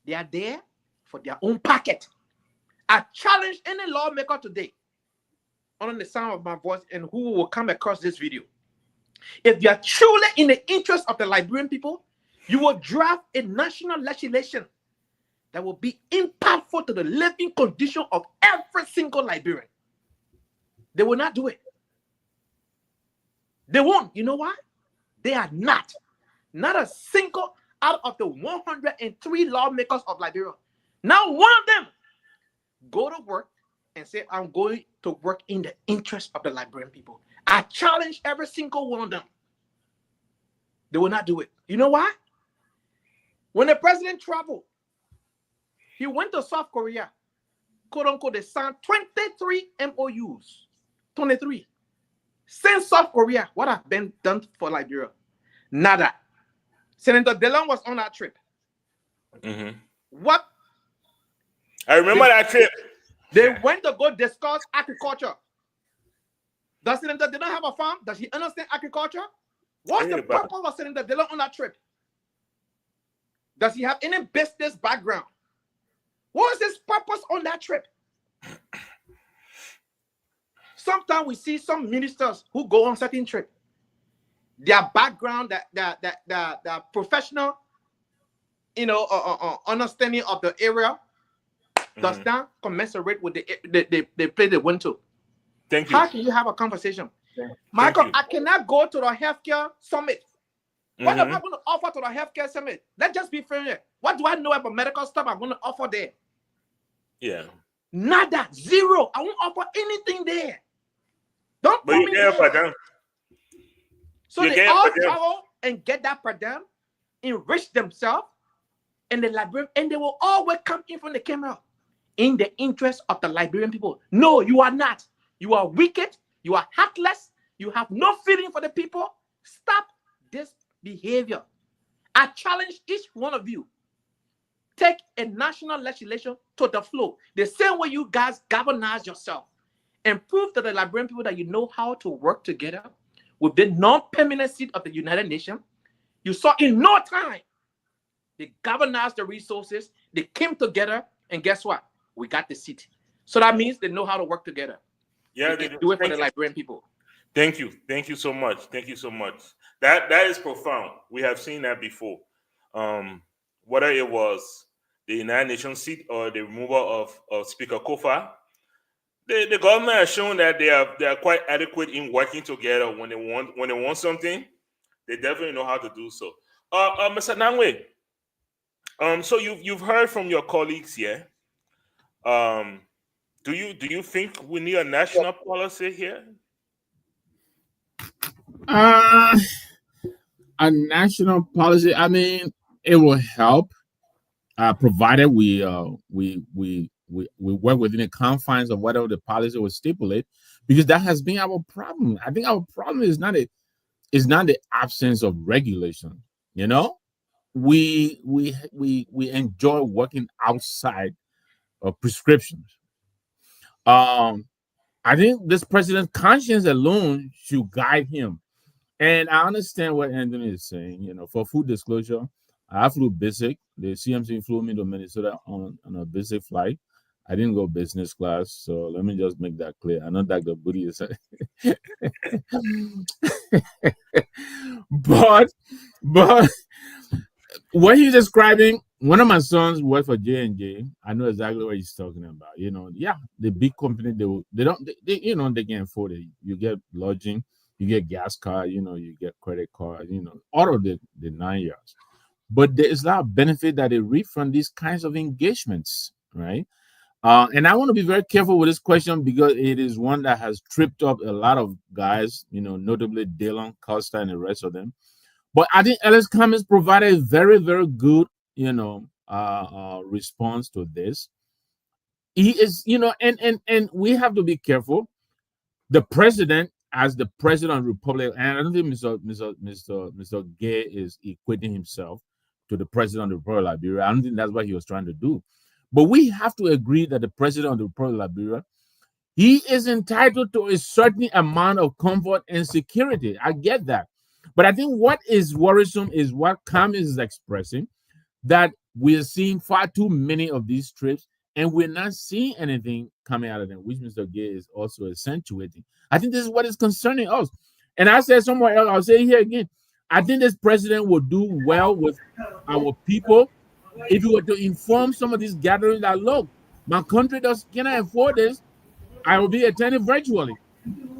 they are there for their own pocket. I challenge any lawmaker today, on the sound of my voice, and who will come across this video. If you are truly in the interest of the Liberian people, you will draft a national legislation that will be impactful to the living condition of every single Liberian. They will not do it. They won't. You know why? They are not. Not a single out of the 103 lawmakers of Liberia. Now one of them go to work and say, I'm going to work in the interest of the Liberian people. I challenge every single one of them. They will not do it. You know why? When the president traveled, he went to South Korea. Quote unquote, they signed 23 MOUs. 23. Since South Korea, what have been done for Liberia? Nada. Senator Delon was on that trip. What? I remember that trip. They went to go discuss agriculture. Does Senator Delon have a farm? Does he understand agriculture? What's the purpose of Senator Delon on that trip? Does he have any business background? What is his purpose on that trip? Sometimes we see some ministers who go on certain trip. Their background, that professional, understanding of the area does not commensurate with the place they went to. Thank you. How can you have a conversation? Michael, I cannot go to the healthcare summit. What am I going to offer to the healthcare summit? Let's just be fair here. What do I know about medical stuff I'm going to offer there? Yeah. Nada. Zero. I won't offer anything there. Don't But you get it for them. So they all travel and get that per diem, enrich themselves, and the Liberian, and they will always come in from the camera in the interest of the Liberian people. No, you are not. You are wicked. You are heartless. You have no feeling for the people. Stop this behavior. I challenge each one of you. Take a national legislation to the floor. The same way you guys galvanize yourself and prove to the Liberian people that you know how to work together with the non-permanent seat of the United Nations. You saw in no time, they galvanized the resources, they came together, and guess what? We got the seat. So that means they know how to work together. Yeah, they do it for the Liberian people. Thank you. Thank you so much. Thank you so much. That is profound. We have seen that before. Whether it was the United Nations seat or the removal of Speaker Kofa, the government has shown that they are quite adequate in working together when they want something. They definitely know how to do so. Mr. Nangwe, so you've heard from your colleagues here. Do you think we need a national policy here? A national policy. I mean, it will help, provided we work within the confines of whatever the policy will stipulate, because that has been our problem. I think our problem is not the absence of regulation. You know, we enjoy working outside of prescriptions. I think this president's conscience alone should guide him. And I understand what Anthony is saying. You know, for full disclosure, I flew basic. The CMC flew me to Minnesota on a basic flight. I didn't go business class, so let me just make that clear. I know Dr. Booty is, but what he's describing, one of my sons worked for J&J. I know exactly what he's talking about. You know, yeah, the big company, they can afford it. You get lodging, you get gas card, you know, you get credit card, you know, all of the 9 yards. But there is a lot of benefit that they reap from these kinds of engagements, right? And I want to be very careful with this question because it is one that has tripped up a lot of guys, you know, notably Dillon, Costa, and the rest of them. But I think Ellis Cummings provided a very, very good, you know, response to this. He is, you know, and we have to be careful. The president, as the president of the Republic, and I don't think Mr. Gay is equating himself to the president of the Republic of Liberia. I don't think that's what he was trying to do. But we have to agree that the president of the Republic of Liberia, he is entitled to a certain amount of comfort and security. I get that. But I think what is worrisome is what Cummings is expressing, that we're seeing far too many of these trips and we're not seeing anything coming out of them, which Mr. Gay is also accentuating. I think this is what is concerning us. And I said somewhere else, I'll say it here again, I think this president will do well with our people if he were to inform some of these gatherings that, look, my country cannot afford this, I will be attending virtually.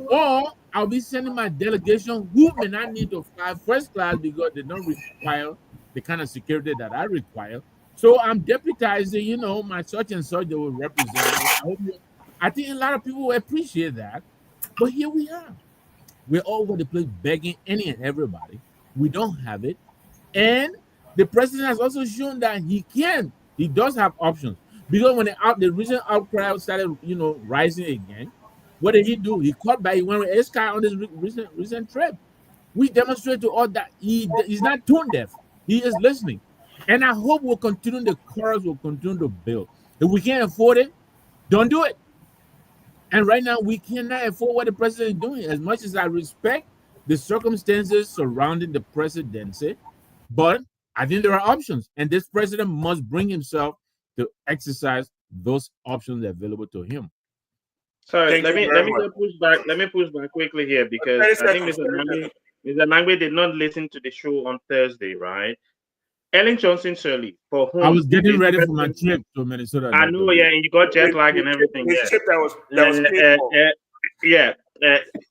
Or I'll be sending my delegation who may not need to fly first class because they don't require the kind of security that I require. So I'm deputizing, you know, my such and such that will represent me. I think a lot of people will appreciate that. But here we are. We're all over the place begging any and everybody. We don't have it. And the president has also shown that he does have options. Because when the recent outcry started, you know, rising again, what did he do? He caught by, he went with S-Car on this recent trip. We demonstrate to all that he's not tone deaf. He is listening. And I hope we'll continue, the chorus will continue to build. If we can't afford it, don't do it. And right now, we cannot afford what the president is doing. As much as I respect the circumstances surrounding the presidency, but I think there are options. And this president must bring himself to exercise those options available to him. Sorry, let me push back. Let me push back quickly here because I think Mr. Nangwe did not listen to the show on Thursday, right? Ellen Johnson Sirleaf, for whom I was getting ready for my trip to Minnesota. I know, yeah, and you got jet lag and everything. His trip that was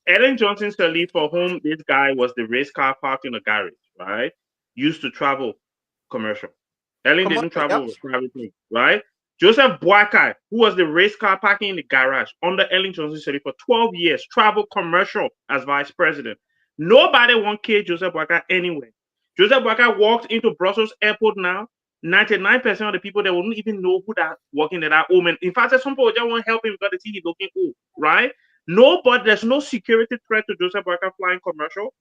Ellen Johnson Sirleaf, for whom this guy was the race car parked in a garage, right? Used to travel commercial. Ellen didn't travel with privately, right? Joseph Boakai, who was the race car parking in the garage under Ellen Johnson Sirleaf for 12 years, traveled commercial as vice president. Nobody won't care Joseph Boakai anyway. Joseph Boakai walked into Brussels airport now. 99% of the people there won't even know who that working at that woman. In fact, some people just won't help him because they see he's looking old, right? Nobody, there's no security threat to Joseph Boakai flying commercial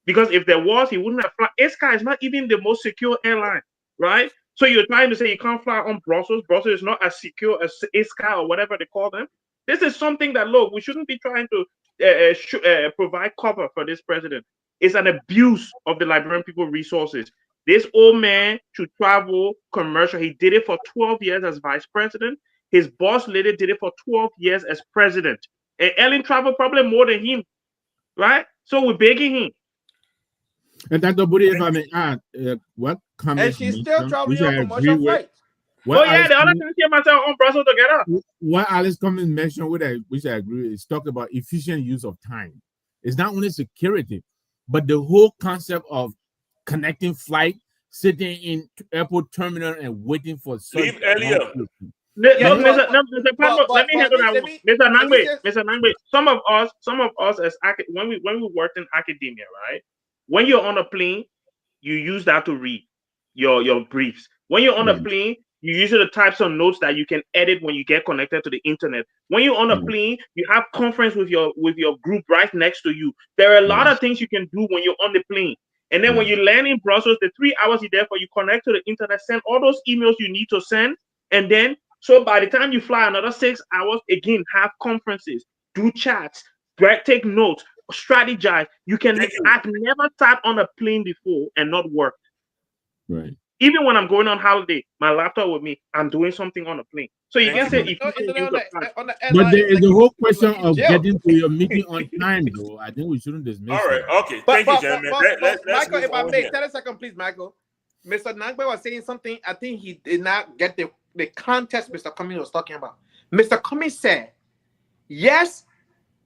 because if there was, he wouldn't have flown. SK is not even the most secure airline, right? So you're trying to say you can't fly on Brussels. Brussels is not as secure as SK or whatever they call them. This is something that, look, we shouldn't be trying to provide cover for this president. It's an abuse of the Liberian people resources. This old man should travel commercial. He did it for 12 years as vice president. His boss lady did it for 12 years as president. And Ellen traveled probably more than him, right? So we're begging him. And Dr. Budi, if I may add, what comments? And she's still traveling on commercial flights. Oh yeah, the other thing came myself on Brussels together. What Alice Cummings mentioned, which I agree with, is talk about efficient use of time. It's not only security, but the whole concept of connecting flight sitting in airport terminal and waiting for such Leave earlier. Mr. Pablo, let me handle that one. Mr. let me Mr. Nangbe, some of us as when we worked in academia, right? When you're on a plane, you use that to read your briefs. When you're on a plane, you use it to type some notes that you can edit when you get connected to the internet. When you're on a plane, you have conference with your group right next to you. There are a lot of things you can do when you're on the plane. And then when you land in Brussels, the 3 hours you're there for, you connect to the internet, send all those emails you need to send, and then so by the time you fly another 6 hours, again, have conferences, do chats, take notes, strategize. I've never sat on a plane before and not worked. Right. Even when I'm going on holiday, my laptop with me, I'm doing something on a plane. So you can say if but there is a whole question of getting to your meeting on time, though. I think we shouldn't dismiss. All right, okay. Thank you, gentlemen. Let's Michael, if I may, here. 10 seconds, please, Michael. Mr. Nangbe was saying something. I think he did not get the context Mr. Cummings was talking about. Mr. Cummings said, yes,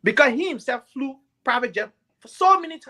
because he himself flew private jet for so many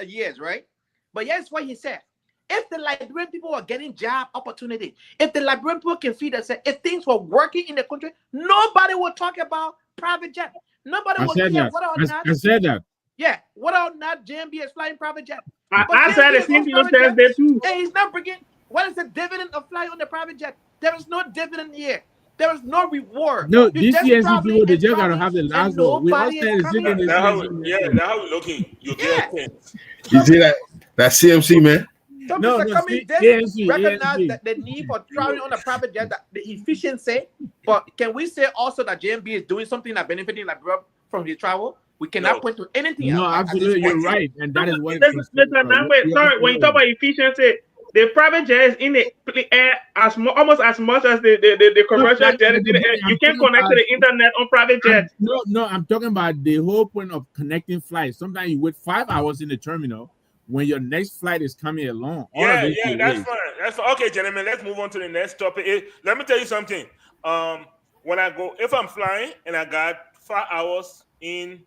years, right? But yes, what he said. If the Liberian people were getting job opportunity, if the Liberian people can feed themselves, if things were working in the country, nobody would talk about private jet. Nobody would care whether or not. I said that. Yeah, whether or not JMB is flying private jet. I said the same thing there too. And he's not bringing. What is the dividend of flying on the private jet? There is no dividend here. There is no reward. No, this CNC people, they just gotta have the last one. We all said it's in that's how we're looking. You get things. You see that CMC, man? So Mr. Cummings did recognize that the need for traveling on a private jet, the efficiency, but can we say also that JMB is doing something that benefiting Liberia from his travel? We cannot point to anything else. No, absolutely, you're right, and that is what. Sorry, when you talk about efficiency, the private jet is in the air almost as much as the commercial jet is in the air. You can connect to the internet on private jets. No, I'm talking about the whole point of connecting flights. Sometimes you wait 5 hours in the terminal when your next flight is coming along. Yeah, that's fine. That's fine. Okay, gentlemen, let's move on to the next topic. Let me tell you something. When I go, if I'm flying and I got 5 hours in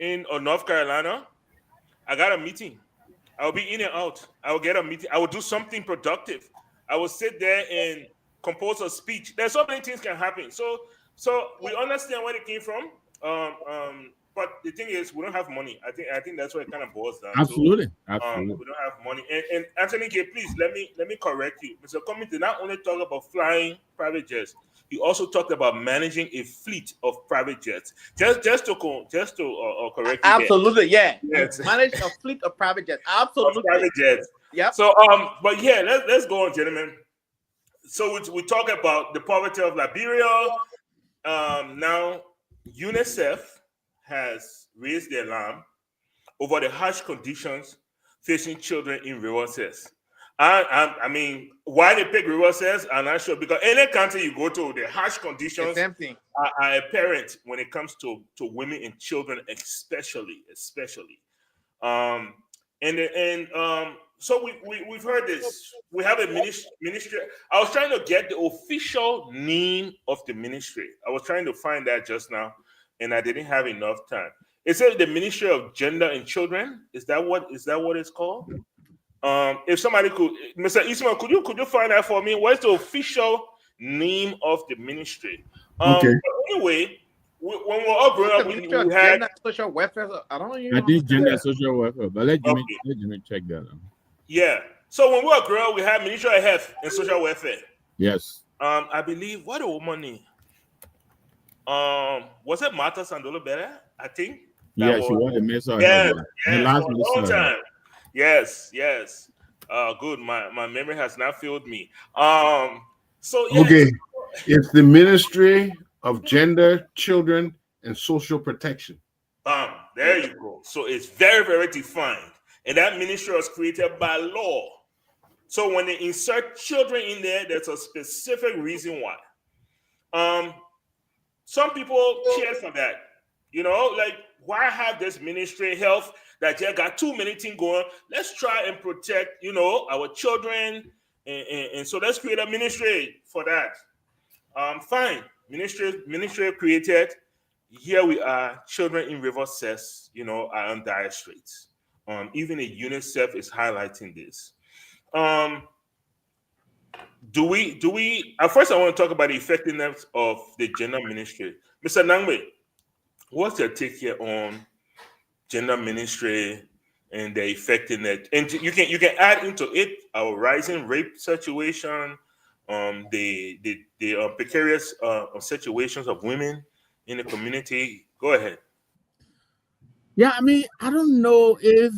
North Carolina, I got a meeting. I'll be in and out. I will get a meeting. I will do something productive. I will sit there and compose a speech. There's so many things can happen. So we understand where it came from. But the thing is, we don't have money. I think that's what it kind of boils down Absolutely. to. Absolutely. We don't have money. And Anthony K, please let me correct you. Mr. Cummings did not only talk about flying private jets. He also talked about managing a fleet of private jets. Just to correct you. Absolutely, there. Yes. Manage a fleet of private jets. Absolutely. Of private jets. Yeah. So but yeah, let's go on, gentlemen. So we talk about the poverty of Liberia. Now UNICEF has raised the alarm over the harsh conditions facing children in River Cess. I mean, why they pick River Cess, I'm not sure, because any country you go to, the harsh conditions are apparent when it comes to women and children, especially. So we've heard this. We have a ministry. I was trying to get the official name of the ministry. I was trying to find that just now, and I didn't have enough time. It says the Ministry of Gender and Children. Is that what it's called? If somebody could, Mr. Ismail, could you find that for me? What's the official name of the ministry? Okay. Anyway, when we're all growing up, we had social welfare. I think gender and social welfare, but let Jimmy check that out. Yeah. So when we were growing up, we had Ministry of Health and Social Welfare. Yes. I believe what a woman name. Was it Martha Sandola Bella? I think. Yeah, she was the minister. Yes, for a long time. Yes. Good. My memory has not failed me. So yes. Okay, it's the Ministry of Gender, Children, and Social Protection. There you go. So it's very, very defined. And that ministry was created by law. So when they insert children in there, there's a specific reason why. Some people cheer for that. Like, why have this ministry health that just got too many things going? Let's try and protect, our children. And so let's create a ministry for that. Fine. Ministry created. Here we are, children in River Cess, are on dire straits. Even the UNICEF is highlighting this. Do we at first I want to talk about the effectiveness of the gender ministry. Mr. Nangwe, what's your take here on gender ministry and the effectiveness? And you can add into it our rising rape situation, the precarious situations of women in the community. Go ahead. Yeah, I mean, I don't know if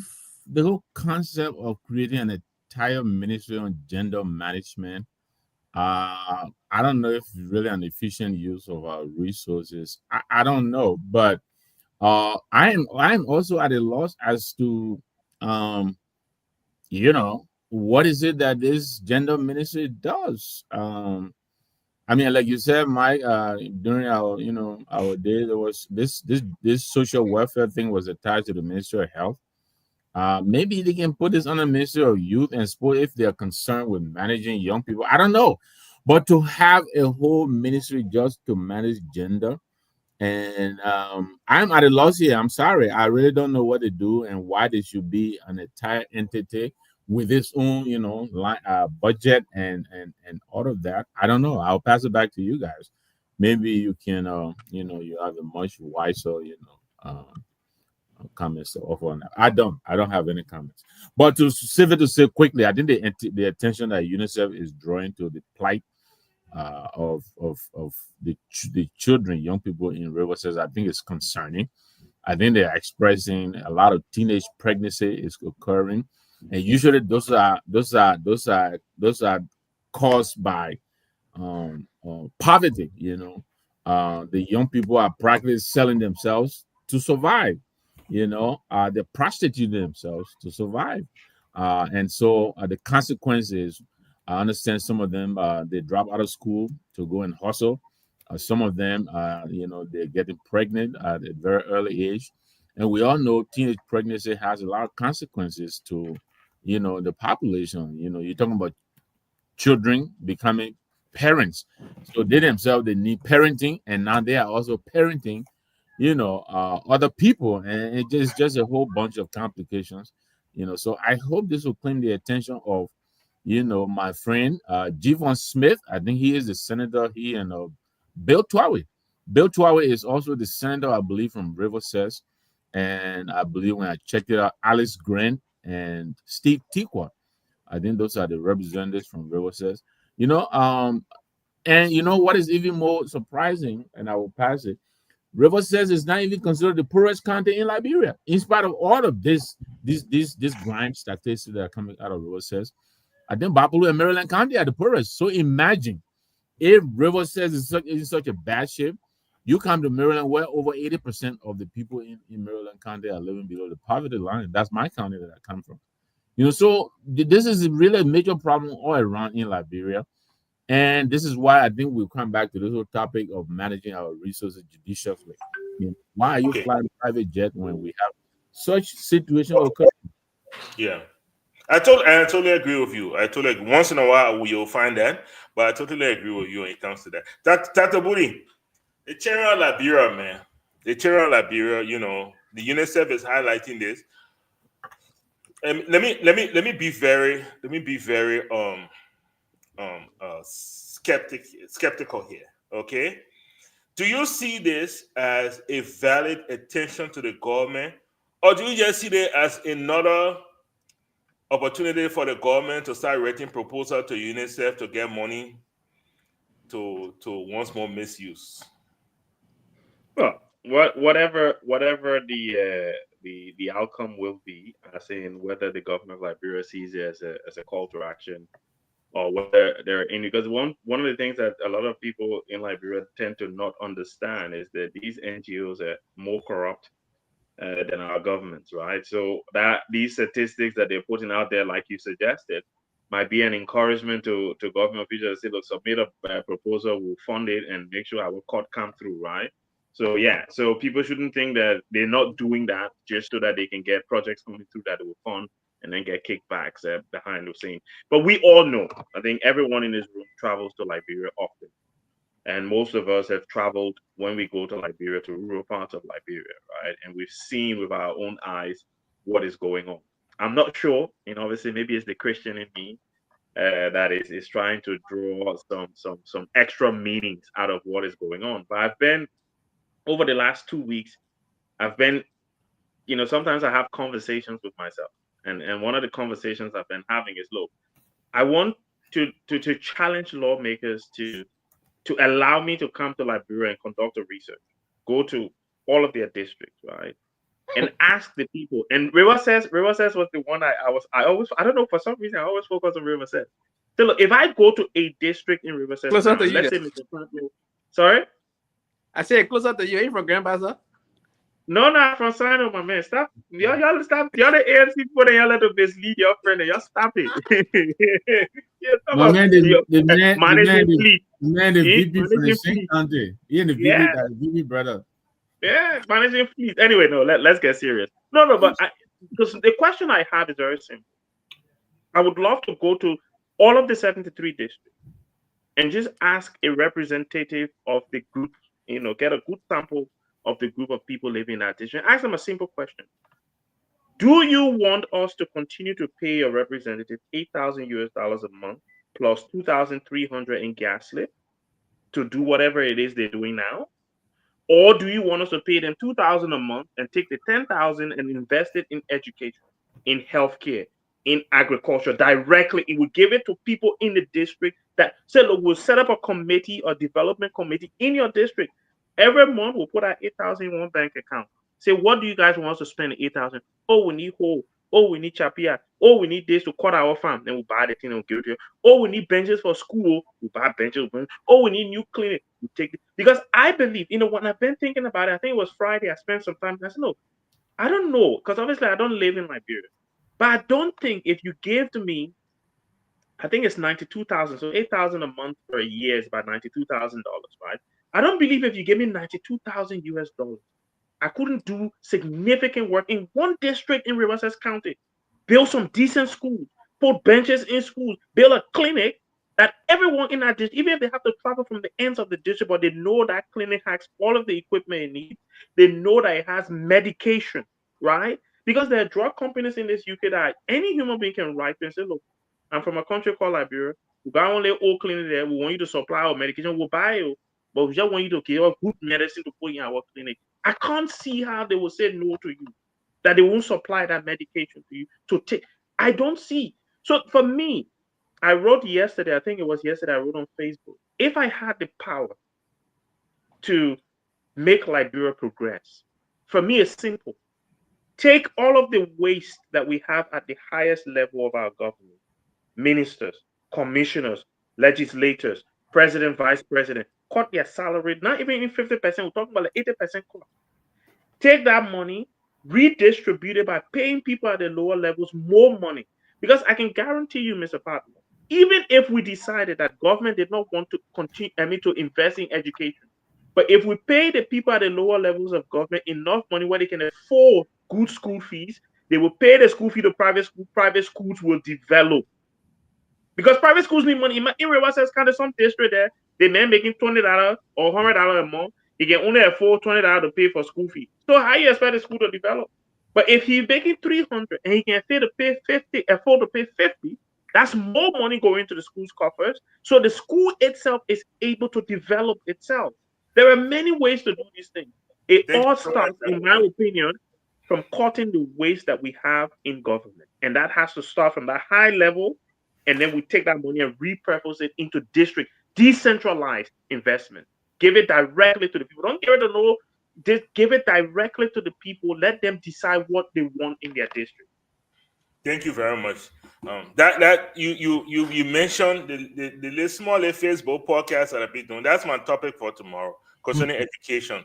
the whole concept of creating an entire ministry on gender management, I don't know if it's really an efficient use of our resources. I don't know, but I'm also at a loss as to um what is it that this gender ministry does. I mean, like you said, Mike, during our our day, there was this social welfare thing was attached to the Ministry of Health. Maybe they can put this on the Ministry of Youth and Sport if they are concerned with managing young people. I don't know, but to have a whole ministry just to manage gender, and I'm at a loss here. I'm sorry, I really don't know what to do and why there should be an entire entity with its own, budget and all of that. I don't know. I'll pass it back to you guys. Maybe you can, you have a much wiser, comments to offer on that. I don't have any comments. But to say quickly, I think the attention that UNICEF is drawing to the plight of the children, young people in River Cess, I think it's concerning. I think they're expressing a lot of teenage pregnancy is occurring, and usually those are caused by poverty. The young people are practically selling themselves to survive. They prostitute themselves to survive, and so the consequences. I understand some of them they drop out of school to go and hustle. Some of them, they're getting pregnant at a very early age, and we all know teenage pregnancy has a lot of consequences to, the population. You're talking about children becoming parents, so they themselves they need parenting, and now they are also parenting, other people, and it's just a whole bunch of complications. So I hope this will claim the attention of my friend Jevon Smith. I think he is the senator. He and Bill Twawe. Bill Twawe is also the senator, I believe, from River Cess. And I believe when I checked it out, Alice Grant and Steve Tikwa. I think those are the representatives from River Cess. And what is even more surprising, and I will pass it. River Cess is not even considered the poorest county in Liberia, in spite of all of this grime statistics that are coming out of River Cess. I think Bapalo and Maryland County are the poorest. So imagine if River Cess is in such a bad shape, you come to Maryland where over 80% of the people in Maryland County are living below the poverty line. That's my county that I come from. So this is really a major problem all around in Liberia. And this is why I think we'll come back to this whole topic of managing our resources judiciously. Why are you flying a private jet when we have such situation occurring? Yeah. I totally agree with you. Once in a while you'll find that, but I totally agree with you when it comes to that. Tata Buri, the chair of Liberia, man. The chair of Liberia, the UNICEF is highlighting this. Let me be very skeptical here. Okay. Do you see this as a valid attention to the government, or do you just see it as another opportunity for the government to start writing proposal to UNICEF to get money to once more misuse? Well, whatever the outcome will be, as in whether the government of Liberia sees it as a call to action, or whether they're in, because one of the things that a lot of people in Liberia tend to not understand is that these NGOs are more corrupt than our governments, right? So that these statistics that they're putting out there, like you suggested, might be an encouragement to government officials to say, look, submit a proposal, we'll fund it and make sure our cut come through, right? So yeah, so people shouldn't think that they're not doing that just so that they can get projects coming through that they will fund and then get kickbacks behind the scene. But we all know, I think everyone in this room travels to Liberia often. And most of us have traveled when we go to Liberia, to rural parts of Liberia, right? And we've seen with our own eyes what is going on. I'm not sure, obviously maybe it's the Christian in me, that is trying to draw some extra meanings out of what is going on. But I've been over the last 2 weeks, I've been, sometimes I have conversations with myself, and one of the conversations I've been having is, look, I want to challenge lawmakers to allow me to come to Liberia and conduct a research, go to all of their districts, right, and ask the people. And River Cess was the one I don't know, for some reason I always focus on River Cess. So look, if I go to a district in River Cess now, and let's say Mr. Franklin, sorry, I said closer to you. Ain't from Grandpa, no, not from Sino, my man. Stop. Y'all stop. Y'all the ANC people, y'all let them mislead your friend, and y'all stop it. My man, the managing fleet. The VP from the same country. He and the VP, that VP brother. Yeah, managing fleet. Anyway, no, let's get serious. No, but because the question I have is very simple. I would love to go to all of the 73 districts and just ask a representative of the group, get a good sample of the group of people living in that district. Ask them a simple question. Do you want us to continue to pay your representative $8,000 a month plus $2,300 in gas slip to do whatever it is they're doing now? Or do you want us to pay them $2,000 a month and take the $10,000 and invest it in education, in healthcare, in agriculture directly? It will give it to people in the district that say, look, we'll set up a committee or development committee in your district. Every month we'll put our $8,000 in one bank account. Say, what do you guys want us to spend the $8,000? Oh, we need whole. Oh, we need chapia. Oh, we need this to cut our farm. Then we'll buy the thing and we'll give it to you. Oh, we need benches for school. We'll buy benches. Oh, we need new clinic. We'll take it. Because I believe, when I've been thinking about it, I think it was Friday, I spent some time. I said, no, I don't know. Because obviously I don't live in Liberia. But I don't think if you gave to me, I think it's $92,000. So $8,000 a month for a year is about $92,000, right? I don't believe if you give me $92,000 US, I couldn't do significant work in one district in River Cess County. Build some decent schools, put benches in schools, build a clinic that everyone in that district, even if they have to travel from the ends of the district, but they know that clinic has all of the equipment it needs. They know that it has medication, right? Because there are drug companies in this UK that any human being can write and say, look, I'm from a country called Liberia. We got only old clinic there. We want you to supply our medication. We'll buy it, but we just want you to give us good medicine to put in our clinic. I can't see how they will say no to you, that they won't supply that medication to you to take. I don't see. So for me, I wrote yesterday, I think it was yesterday, I wrote on Facebook, if I had the power to make Liberia progress, for me, it's simple. Take all of the waste that we have at the highest level of our government, ministers, commissioners, legislators, president, vice president, cut their salary, not even in 50%, we're talking about like 80% cut. Take that money, redistribute it by paying people at the lower levels more money. Because I can guarantee you, Mr. Partner, even if we decided that government did not want to continue, to invest in education, but if we pay the people at the lower levels of government enough money where they can afford good school fees, they will pay the school fee to private school. Private schools will develop. Because private schools need money. In River Cess kind of some district there, the man making $20 or $100 a month, he can only afford $20 to pay for school fee. So how you expect the school to develop? But if he's making $300 and he can afford to pay $50, that's more money going to the school's coffers. So the school itself is able to develop itself. There are many ways to do these things. It all starts, in my opinion, from cutting the waste that we have in government. And that has to start from that high level. And then we take that money and repurpose it into district, decentralized investment. Give it directly to the people. Don't give it to no. Just give it directly to the people. Let them decide what they want in their district. Thank you very much. That you mentioned the small Facebook podcast that I'll be doing. That's my topic for tomorrow concerning education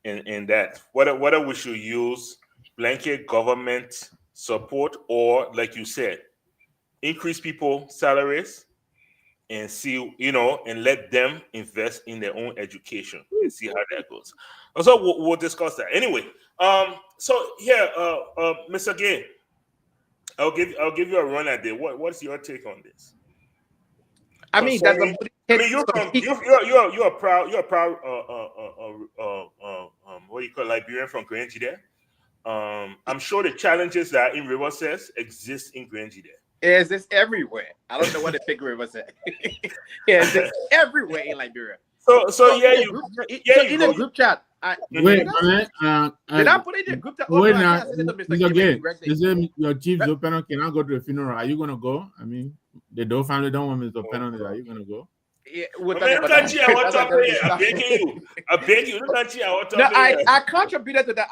and that whether we should use blanket government support or, like you said, increase people's salaries and see, and let them invest in their own education and see how that goes. So we'll discuss that. Anyway, so here, Mr. Gay, I'll give you a run at it. What's your take on this? I mean, you're a proud what do you call Liberian from Grange there. I'm sure the challenges that are in River Cess exist in Grange there. It exists everywhere. I don't know what the big river said. Yeah, it's everywhere in Liberia. So yeah, in a group chat. Wait, did I put it in the group chat? Wait, no, now, again, directly. your chief Zopeno cannot go to the funeral. Are you gonna go? I mean, the Doe family don't want Mr. Peno. Are you gonna go? Yeah, I beg you. No, I contributed to that.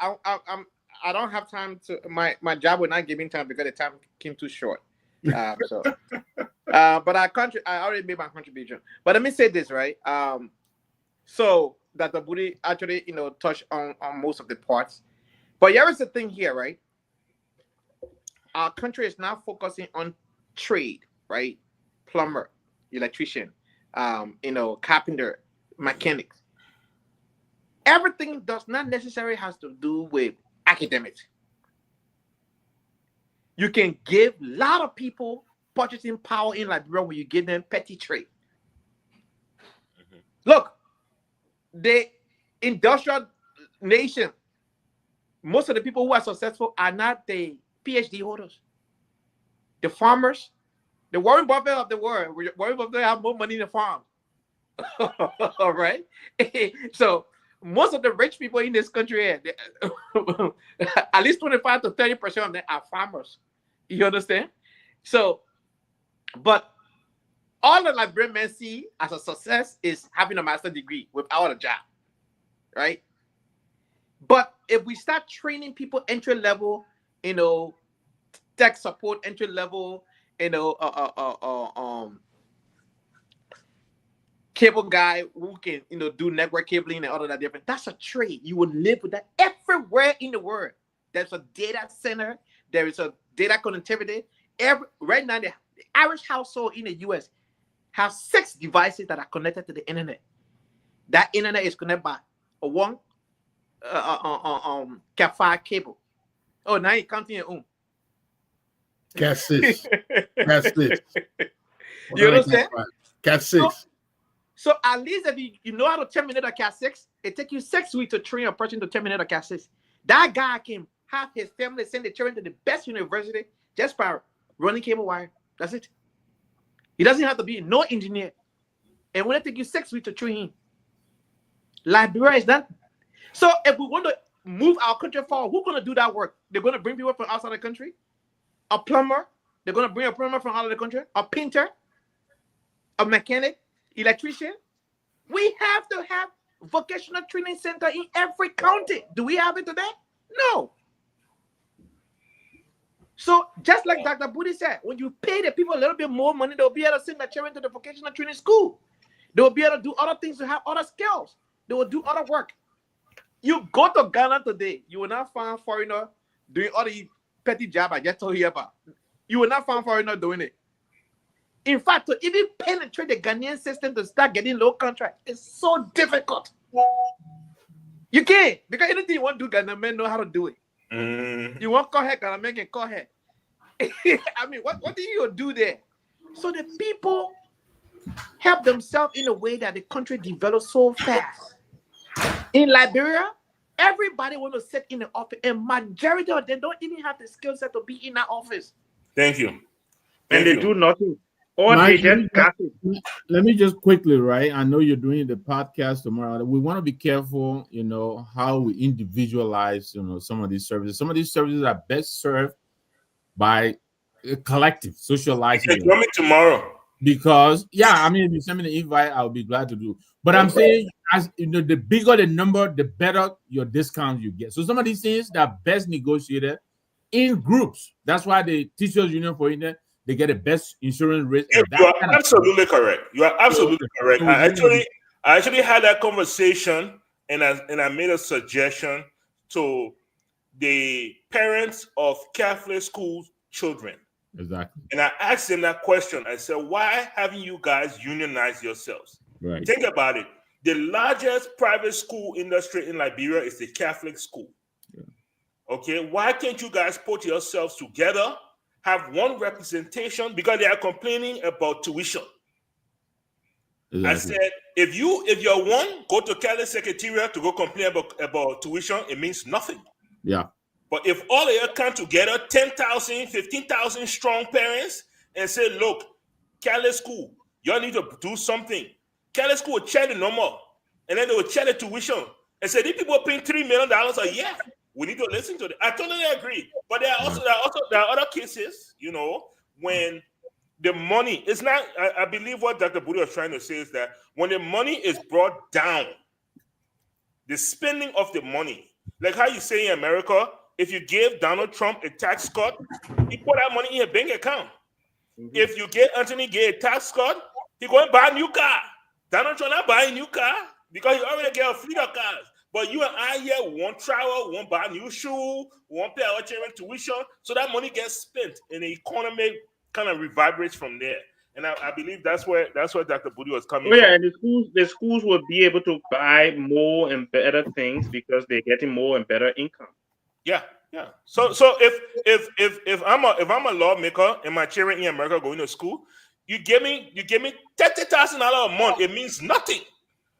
I don't have time to. My job will not give me time because the time came too short. But I already made my contribution. But let me say this, right? So that the Budi actually, touched on most of the parts. But here is the thing here, right? Our country is now focusing on trade, right? Plumber, electrician, carpenter, mechanics. Everything does not necessarily has to do with academics. You can give a lot of people purchasing power in Liberia when you give them petty trade. Look, the industrial nation, most of the people who are successful are not the PhD holders. The farmers, the Warren Buffett of the world, Warren Buffett have more money than farms. All right. So most of the rich people in this country, at least 25 to 30% of them are farmers. You understand? So, but all the Liberian men see as a success is having a master's degree without a job, right? But if we start training people entry level, tech support entry level, cable guy who can, do network cabling and all of that different. That's a trade. You will live with that everywhere in the world. There's a data center. There is a data connectivity. Right now, the average household in the U.S. have 6 devices that are connected to the internet. That internet is connected by a one Cat5 cable. Oh, now you're counting your own. Cat 6. Cat 6. You understand? Cat 6. So at least if you know how to terminate a Cat 6, it takes you 6 weeks to train a person to terminate a Cat 6. That guy can have his family send the children to the best university just by running cable wire. That's it. He doesn't have to be no engineer. And when it takes you 6 weeks to train him, Liberia is done. So if we want to move our country forward, who's going to do that work? They're going to bring people from outside the country? A plumber? They're going to bring a plumber from out of the country? A painter? A mechanic? Electrician? We have to have vocational training center in every county. Do we have it today? No. So just like Dr. Budi said, when you pay the people a little bit more money, they'll be able to send their children to the vocational training school. They'll be able to do other things to have other skills. They will do other work. You go to Ghana today, you will not find foreigner doing all the petty job I just told you about. You will not find foreigner doing it. In fact, to even penetrate the Ghanaian system to start getting low contracts is so difficult. You can't, because anything you want to do, Ghana men know how to do it. You want call head, Ghana men can call head. I mean, what do you do there? So the people help themselves in a way that the country develops so fast. In Liberia, everybody want to sit in the office, and majority of them don't even have the skill set to be in that office. Thank you. And they do nothing. Or they just got it. Let me just quickly, right? I know you're doing the podcast tomorrow. We want to be careful, how we individualize, some of these services. Some of these services are best served by a collective, socializing. Coming tomorrow. Because, if you send me the invite, I'll be glad to do. But I'm saying, as the bigger the number, the better your discount you get. So some of these things that are best negotiated in groups. That's why the Teachers Union for Internet, they get the best insurance rate. You are absolutely correct. You are absolutely correct. I actually had that conversation, and I made a suggestion to the parents of Catholic school children. Exactly. And I asked them that question. I said, why haven't you guys unionized yourselves? Right. Think about it. The largest private school industry in Liberia is the Catholic school. Yeah. Okay, why can't you guys put yourselves together, have one representation, because they are complaining about tuition. Exactly. I said, if you're one, go to Catholic Secretariat to go complain about tuition, it means nothing. Yeah. But if all of you come together, 10,000, 15,000 strong parents, and say, look, careless school. Y'all need to do something. Careless school will check the number, and then they will check the tuition and say these people are paying $3 million a year. We need to listen to them. I totally agree. But there are other cases, you know, when the money is not. I believe what Dr. Budi was trying to say is that when the money is brought down, the spending of the money, like how you say in America, if you give Donald Trump a tax cut, he put that money in your bank account. If you get Anthony Gay a tax cut, he go and buy a new car. Donald Trump not buy a new car because he already get a fleet of cars. But you and I here won't travel, won't buy a new shoe, won't pay our children tuition. So that money gets spent and the economy kind of reverberates from there. And I believe that's where Dr. Budi was coming from. Yeah, and the schools will be able to buy more and better things because they're getting more and better income. Yeah. So if I'm a lawmaker and my children in America going to school, you give me $30,000 a month. It means nothing.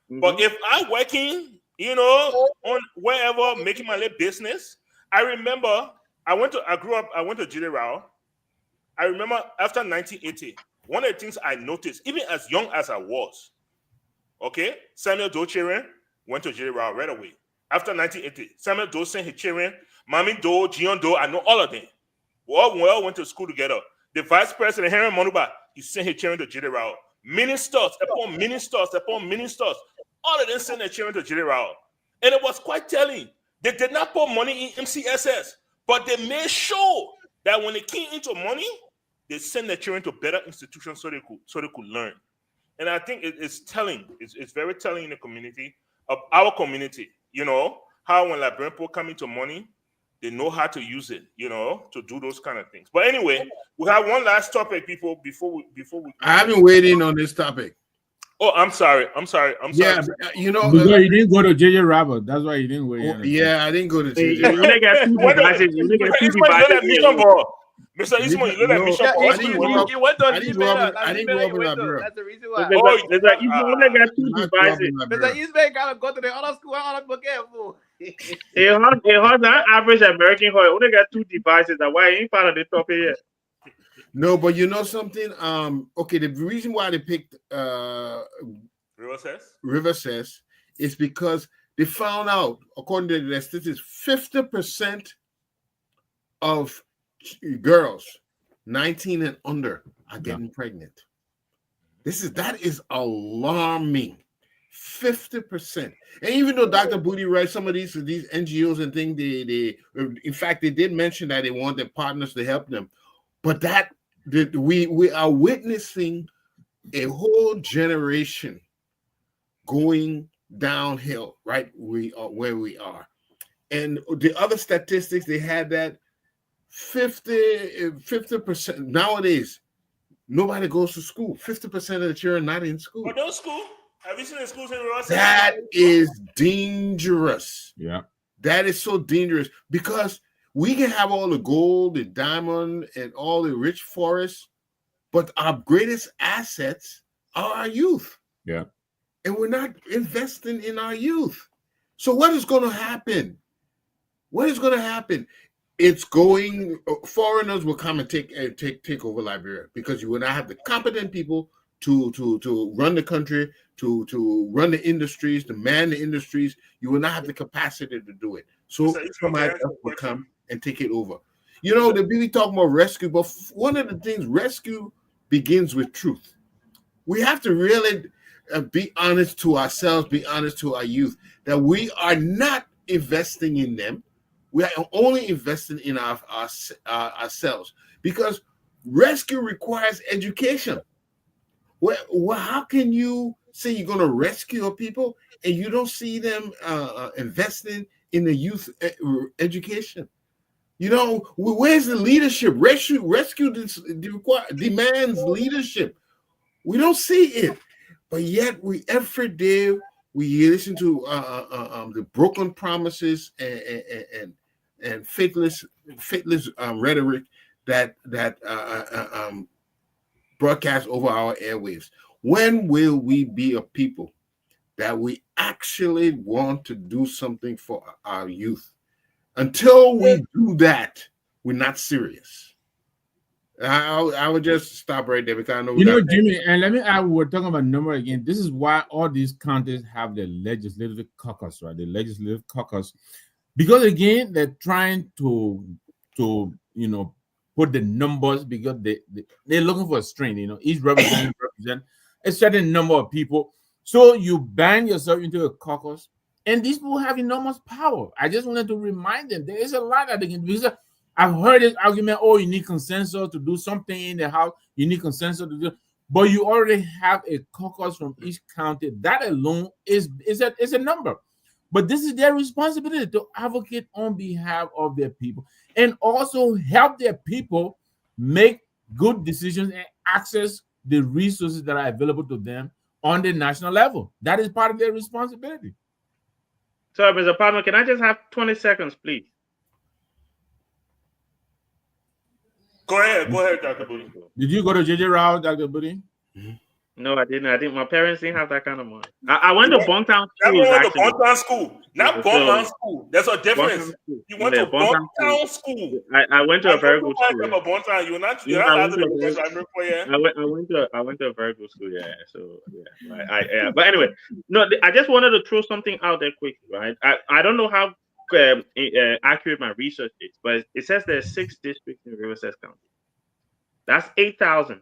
But if I'm working, you know, on wherever making my little business, I remember I went to Judicial. I remember after 1980, one of the things I noticed, even as young as I was, okay, Samuel Doe children went to Judicial right away. After 1980, Samuel Doe sent his children, Mami Doe, Gion Doe, I know all of them. We all went to school together. The vice president, Henry Monuba, he sent his children to Judicial. Ministers upon ministers upon ministers, all of them sent their children to Judicial. And it was quite telling. They did not put money in MCSS, but they made sure that when they came into money, they send their children to better institutions so they could learn. And I think it's telling. It's very telling in the community, of our community, you know, how when Liberian people come into money, they know how to use it, you know, to do those kind of things. But anyway, we have one last topic before we. I've been waiting on this topic. Oh, I'm sorry. Yeah, you know, because you didn't go to JJ Robert. That's why you didn't wait. Yeah, I didn't go to JJ. You only got two devices. You only got two devices. Mr. Ismo, you know that mission for us. You went on I didn't grow up in Liberia. That's the reason why. You only got two devices. Mr. Ismail gotta go to the other school. I don't be careful. An average American who only got two devices. That's why he ain't part of the topic yet. No, but you know something? Okay, the reason why they picked River Cess is because they found out, according to the statistics, 50% of girls 19 and under are getting pregnant. That is alarming. 50%. And even though Dr. Budi writes some of these NGOs and things, they in fact they did mention that they want their partners to help them, but we are witnessing a whole generation going downhill, right? We are where we are. And the other statistics, they had that 50% nowadays, nobody goes to school. 50% of the children not in school. But no school. Have you seen the schools in River Cess? That is dangerous. Yeah. That is so dangerous because we can have all the gold, the diamond, and all the rich forests, but our greatest assets are our youth. Yeah. And we're not investing in our youth. So what is going to happen? What is going to happen? Foreigners will come and take over Liberia because you will not have the competent people to run the country, to run the industries, to man the industries. You will not have the capacity to do it. So somebody else will come and take it over. You know, the people talk about rescue, but one of the things, rescue begins with truth. We have to really be honest to ourselves, be honest to our youth, that we are not investing in them. We are only investing in ourselves because rescue requires education. Well, how can you say you're going to rescue people and you don't see them investing in the youth education? You know, where's the leadership? Rescue demands leadership. We don't see it, but yet every day we listen to the broken promises and faithless rhetoric that broadcast over our airwaves. When will we be a people that we actually want to do something for our youth? Until we do that, we're not serious. I would just stop right there because I know we got Jimmy, and let me add, we're talking about number again. This is why all these counties have the legislative caucus, right? The legislative caucus, because again, they're trying to put the numbers because they're looking for a strength. Each representative represent a certain number of people. So you bang yourself into a caucus, and these people have enormous power. I just wanted to remind them there is a lot that they can do. Because I've heard this argument, you need consensus to do something in the House. You need consensus to do, but you already have a caucus from each county. That alone is a number. But this is their responsibility to advocate on behalf of their people and also help their people make good decisions and access the resources that are available to them on the national level. That is part of their responsibility. So, Mr. Palmer, can I just have 20 seconds, please? Go ahead, Dr. Booty. Did you go to JJ Rao, Dr. Booty? No, I didn't. My parents didn't have that kind of money. I went to Bongtown school. You went to Bongtown school, not Bongtown school. There's a difference. You went to Bongtown school. I went to a very good school. You're not allowed to I went to a very good school. Yeah. So yeah. But anyway, no. I just wanted to throw something out there quickly, right? I don't know how accurate my research is, but it says there's 6 districts in River Cess County. That's $8,000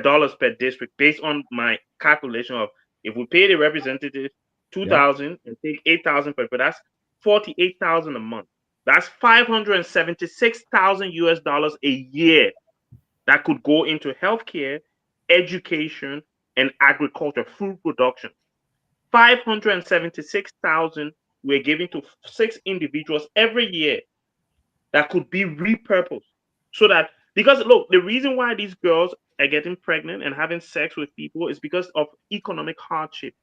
dollars per district, based on my calculation of if we pay the representative $2,000 and take $8,000 per, that's $48,000 a month. That's $576,000 US a year that could go into healthcare, education, and agriculture, food production. 576,000 we're giving to 6 individuals every year that could be repurposed, so that, because look, the reason why these girls are getting pregnant and having sex with people is because of economic hardship.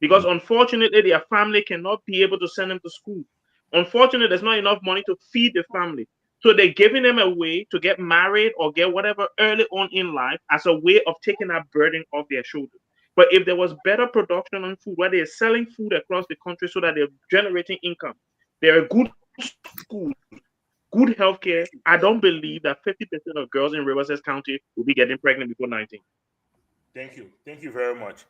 Because unfortunately, their family cannot be able to send them to school. Unfortunately, there's not enough money to feed the family. So they're giving them a way to get married or get whatever early on in life as a way of taking that burden off their shoulders. But if there was better production on food, where they're selling food across the country so that they're generating income, there are good schools, good healthcare, I don't believe that 50% of girls in River Cess County will be getting pregnant before 19. Thank you. Thank you very much.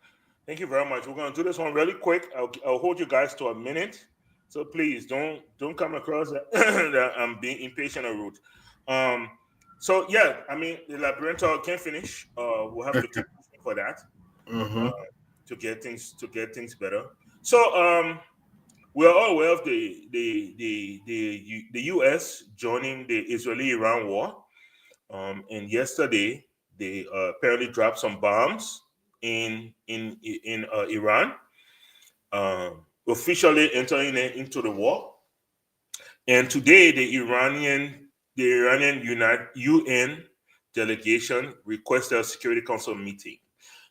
Thank you very much. We're going to do this one really quick. I'll hold you guys to a minute. So please don't come across that I'm being impatient or rude. So yeah, I mean, the Liberian talk can finish. We'll have to keep pushing for that to get things better. So we're all aware of the U.S. joining the Israeli-Iran war, and yesterday they apparently dropped some bombs in Iran, officially entering into the war. And today, the Iranian UN delegation requested a Security Council meeting.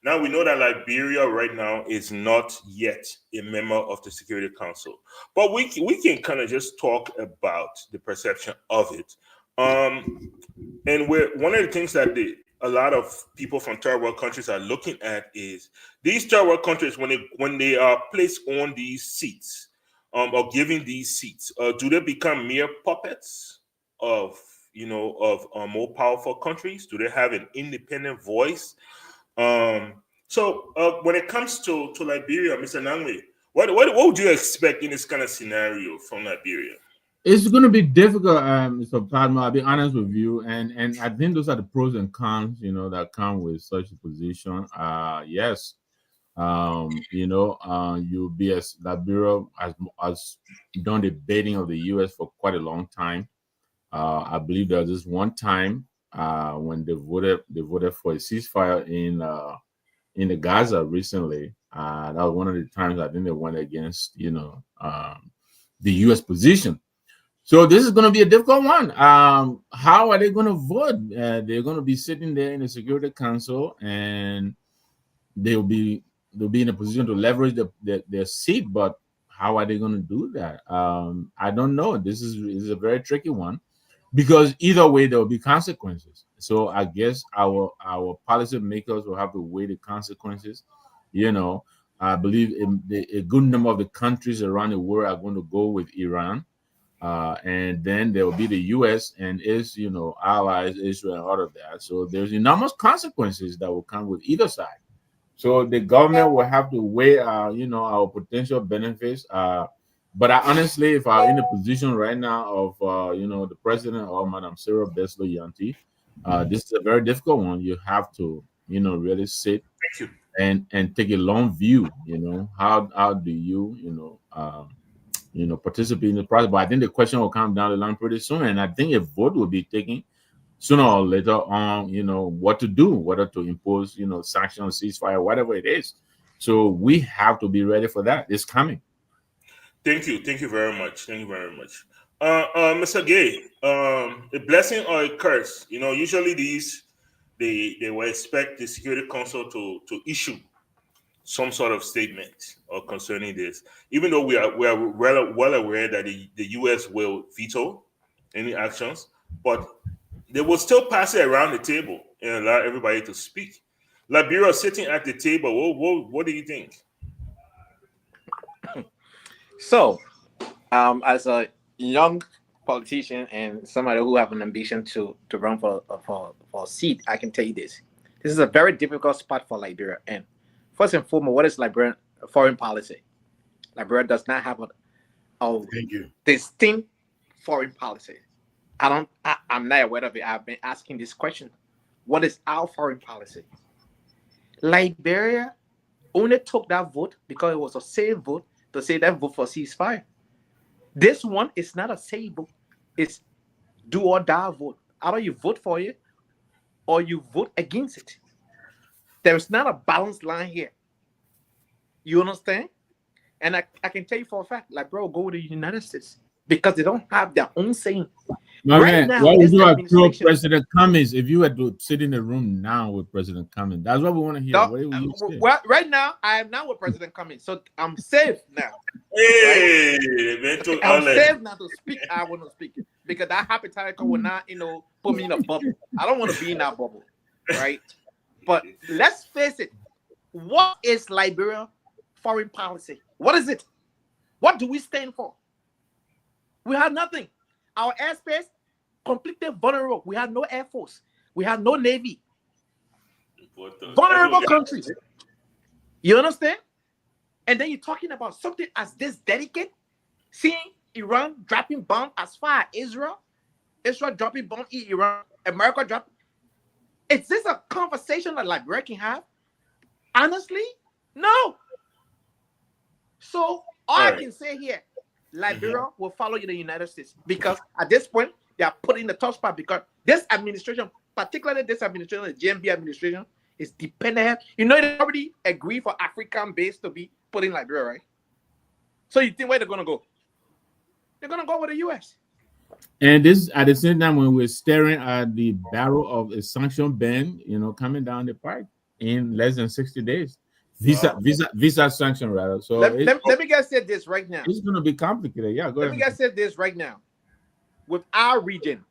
Now we know that Liberia right now is not yet a member of the Security Council, but we can kind of just talk about the perception of it. And one of the things that a lot of people from third world countries are looking at is these third world countries, when they are placed on these seats, or given these seats, do they become mere puppets of more powerful countries? Do they have an independent voice? So when it comes to Liberia, Mr. Nangwe, what would you expect in this kind of scenario from Liberia? It's going to be difficult, Mr. Padma. I'll be honest with you, and I think those are the pros and cons, that come with such a position. Yes, U.S. Liberia has done the baiting of the U.S. for quite a long time. I believe there was this one time when they voted for a ceasefire in the Gaza recently. That was one of the times I think they went against the U.S. position. So this is going to be a difficult one. How are they going to vote? They're going to be sitting there in the Security Council, and they'll be in a position to leverage their seat. But how are they going to do that? I don't know. This is a very tricky one, because either way there will be consequences. So I guess our policy makers will have to weigh the consequences. I believe a good number of the countries around the world are going to go with Iran. and then there will be the U.S. and its, allies, Israel, and all of that. So there's enormous consequences that will come with either side. So the government will have to weigh, our potential benefits. But I honestly, if I'm in a position right now of, the president or Madam Sarah Beslo Yanti, this is a very difficult one. You have to, really sit Thank you. and take a long view. How do you, participate in the process? But I think the question will come down the line pretty soon, and I think a vote will be taken sooner or later on, what to do, whether to impose, sanctions, ceasefire, whatever it is. So we have to be ready for that. It's coming. Thank you. Thank you very much. Thank you very much. Mr. Gay, a blessing or a curse? Usually they will expect the Security Council to issue some sort of statement or concerning this, even though we are well aware that the U.S. will veto any actions, but they will still pass it around the table and allow everybody to speak. Liberia sitting at the table, what do you think? So, as a young politician and somebody who have an ambition to run for a seat, I can tell you this: this is a very difficult spot for Liberia. And first and foremost, what is Liberian foreign policy? Liberia does not have a Thank you. distinct foreign policy. I'm not aware of it. I've been asking this question: what is our foreign policy? Liberia only took that vote because it was a safe vote to say that vote for ceasefire. This one is not a safe vote. It's do or die vote. Either you vote for it or you vote against it. There is not a balanced line here. You understand? And I can tell you for a fact, like, bro, go to the United States because they don't have their own saying. My Right man, now, what would this you have told administration- President Cummings if you had to sit in the room now with President Cummings? That's what we want to hear. What would you say? Well, right now, I am not with President Cummings, so I'm safe now. Hey, mental I'm Allen. safe now to speak. I want to speak because that hypothetical will not, put me in a bubble. I don't want to be in that bubble, right? But let's face it. What is Liberia foreign policy? What is it? What do we stand for? We have nothing. Our airspace completely vulnerable. We have no air force. We have no navy. Vulnerable countries. You understand? And then you're talking about something as this delicate, seeing Iran dropping bombs as far as Israel dropping bombs in Iran, America dropping. Is this a conversation that Liberia can have? Honestly, no. So all I can say here, Liberia will follow the United States because at this point they are put in the tough spot because this administration, particularly this administration, the GMB administration, is dependent. They already agreed for African base to be put in Liberia, right? So you think where they're gonna go? They're gonna go with the US. And this at the same time when we're staring at the barrel of a sanction ban, coming down the pipe in less than 60 days. Visa sanction rather. So let me just say this right now. It's going to be complicated. Yeah, go ahead. Let me just say this right now. With our region,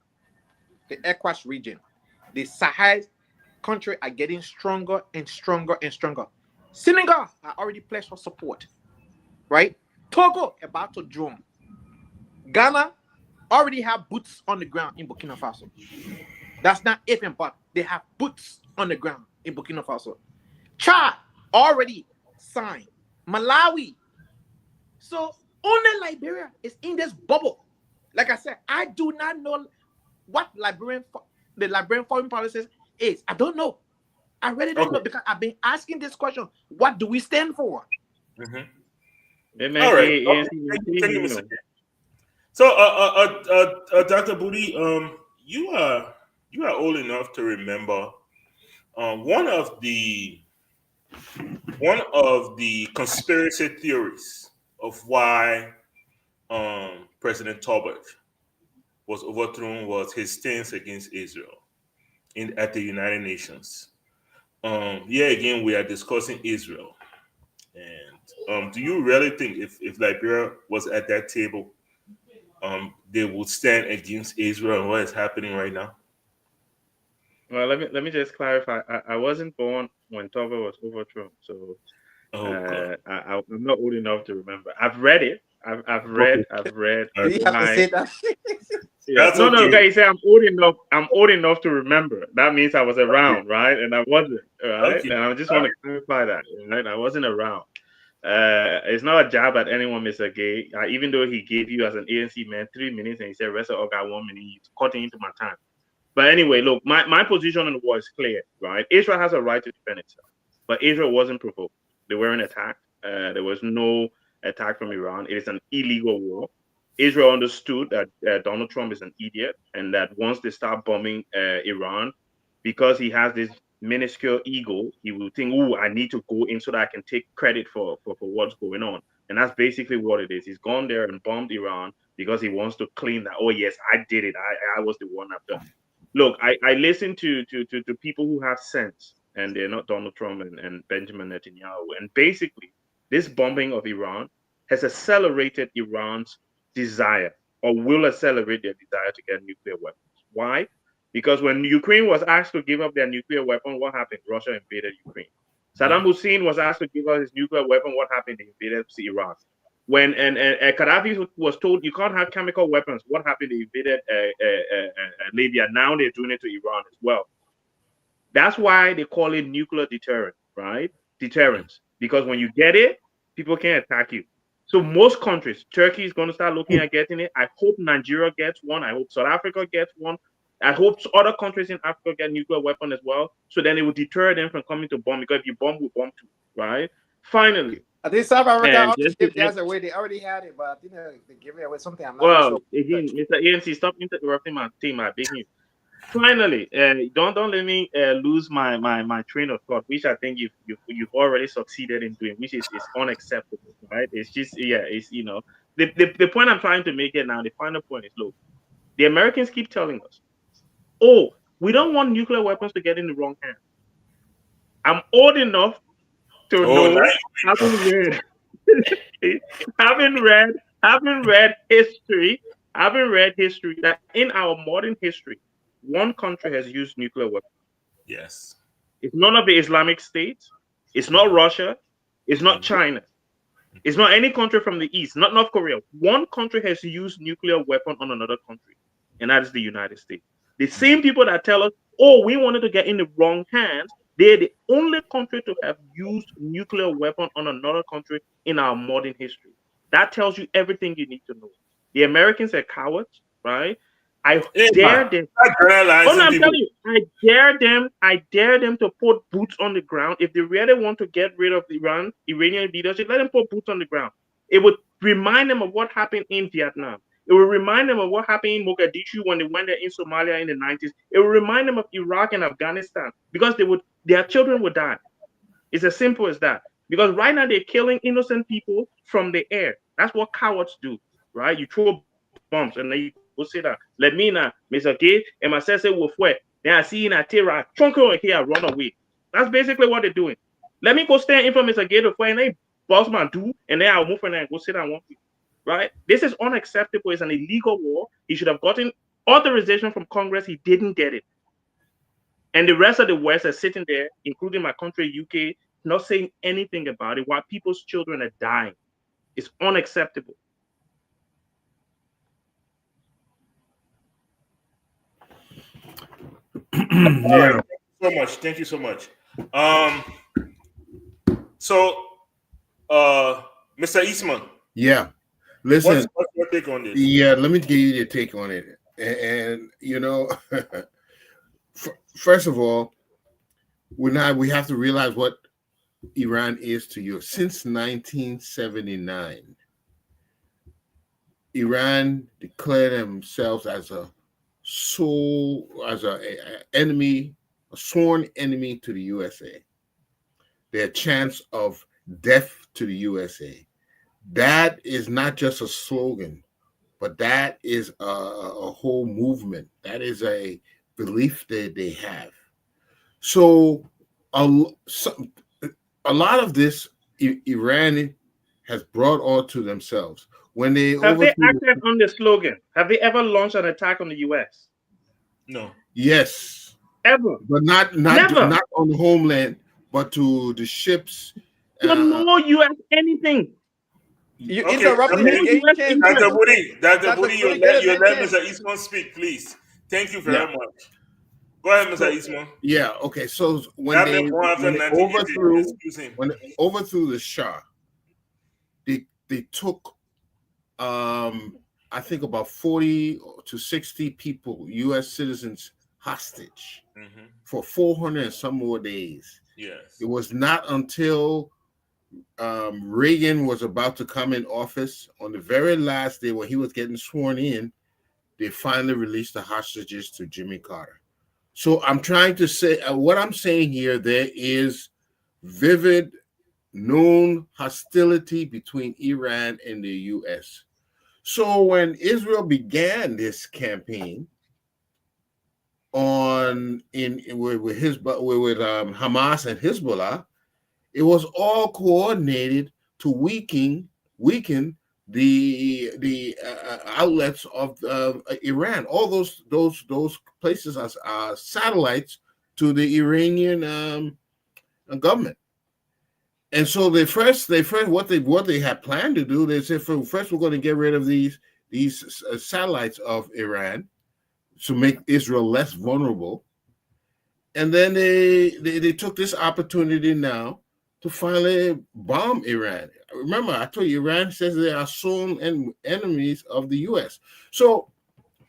the ECOWAS region, the Sahel country are getting stronger and stronger and stronger. Senegal are already pledged for support, right? Togo about to join. Ghana already have boots on the ground in Burkina Faso. That's not if and but. They have boots on the ground in Burkina Faso. Chad already signed. Malawi. So only Liberia is in this bubble. Like I said, I do not know what the Liberian foreign policy is. I don't know. I really don't know because I've been asking this question. What do we stand for? Mm-hmm. All right. Thank you, Mr. So, Dr. Booty, you are old enough to remember one of the conspiracy theories of why President Tolbert was overthrown was his stance against Israel at the United Nations. Again, we are discussing Israel. And do you really think if Liberia was at that table, they would stand against Israel and what is happening right now? Well, let me just clarify. I wasn't born when Tolbert was overthrown, so I'm not old enough to remember. I've read it. I've read. Did he have to say that? Yeah. That's No, okay. guys. I'm old enough. I'm old enough to remember. That means I was around, right? And I wasn't, right? Okay. And I just want to clarify that, right? I wasn't around. It's not a jab at anyone, Mr. Gay. Even though he gave you as an ANC man 3 minutes and he said rest of all got 1 minute, he's cutting into my time. But anyway, look, my position on the war is clear, right? Israel has a right to defend itself, but Israel wasn't provoked. They weren't attacked. There was no attack from Iran. It is an illegal war. Israel understood that Donald Trump is an idiot, and that once they start bombing Iran, because he has this minuscule ego, he will think, "Oh, I need to go in so that I can take credit for what's going on." And that's basically what it is. He's gone there and bombed Iran because he wants to claim that, "Oh yes, I did it. I was the one I've done." Look, I listen to people who have sense, and they're not Donald Trump and Benjamin Netanyahu. And basically, this bombing of Iran has accelerated Iran's desire, or will accelerate their desire to get nuclear weapons. Why? Because when Ukraine was asked to give up their nuclear weapon, what happened? Russia invaded Ukraine. Saddam Hussein was asked to give up his nuclear weapon. What happened? They invaded Iran. When Gaddafi was told you can't have chemical weapons, what happened? They invaded Libya. Now they're doing it to Iran as well. That's why they call it nuclear deterrent, right? Deterrence. Because when you get it, people can't attack you. So most countries, Turkey is going to start looking at getting it. I hope Nigeria gets one. I hope South Africa gets one. I hope other countries in Africa get nuclear weapon as well. So then it will deter them from coming to bomb, because if you bomb, we bomb too, right? Finally. I think South Africa And already just gave to- theirs away. They already had it, but I think they gave it away something. I'm not Well, sure. again, Mr. ANC, stop interrupting my team. I beg you. Finally, don't let me lose my train of thought, which I think you've already succeeded in doing, which is unacceptable, right? It's just it's the point I'm trying to make it now. The final point is, look, the Americans keep telling us, oh, we don't want nuclear weapons to get in the wrong hands. I'm old enough to know, having read history, that in our modern history, one country has used nuclear weapons. Yes. It's none of the Islamic states. It's not Russia. It's not China. It's not any country from the East, not North Korea. One country has used nuclear weapon on another country, and that is the United States. The same people that tell us, oh, we wanted to get in the wrong hands, they're the only country to have used nuclear weapon on another country in our modern history. That tells you everything you need to know. The Americans are cowards, right? I dare them. Oh, no, I'm telling you, I dare them to put boots on the ground. If they really want to get rid of Iranian leadership, let them put boots on the ground. It would remind them of what happened in Vietnam. It will remind them of what happened in Mogadishu when they went there in Somalia in the 90s. It will remind them of Iraq and Afghanistan, because their children would die. It's as simple as that. Because right now they're killing innocent people from the air. That's what cowards do, right? You throw bombs and then you go say that. Let me now, Mr. Gay, and my sister will fue. Then I see you in a terror, chunk over here, run away. That's basically what they're doing. Let me go stand in for Mr. Gay to fue, and then boss man do, and then I'll move from there and go sit down one week. Right? This is unacceptable. It's an illegal war. He should have gotten authorization from Congress. He didn't get it. And the rest of the West are sitting there, including my country, UK, not saying anything about it, while people's children are dying. It's unacceptable. Yeah. Thank you so much. So, Mr. Eastman. Yeah. Listen. What's your take on this? Yeah, let me give you your take on it. And first of all, we have to realize what Iran is to you. Since 1979, Iran declared themselves as a enemy, a sworn enemy to the USA. Their chance of death to the USA. That is not just a slogan, but that is a whole movement. That is a belief that they have. So a lot of this Iran has brought on to themselves. When they have they acted on the slogan? Have they ever launched an attack on the US? No. Yes. Ever. But not on the homeland, but to the ships. No US anything. You Okay, interrupted okay. the game changer. Dr. Budi, Dr. Dr. Budi, Budi, get a you big let chance. Mr. Eastman speak, please. Thank you Yeah. very much. Go ahead, Mr. So, Eastman. yeah. Okay. So when That they been born after when they 1980, overthrew excuse him. the Shah, they took I think about 40 to 60 people, U.S. citizens, hostage for 400 and some more days. Yes. It was not until Reagan was about to come in office on the very last day when he was getting sworn in, they finally released the hostages to Jimmy Carter. So I'm trying to say, what I'm saying here, there is vivid, known hostility between Iran and the U.S. So when Israel began this campaign with Hamas and Hezbollah, it was all coordinated to weaken the outlets of Iran. All those places are satellites to the Iranian government. And so they first what they had planned to do, they said first we're going to get rid of these satellites of Iran to make Israel less vulnerable. And then they took this opportunity now to finally bomb Iran. Remember, I told you Iran says they are sworn enemies of the U.S. So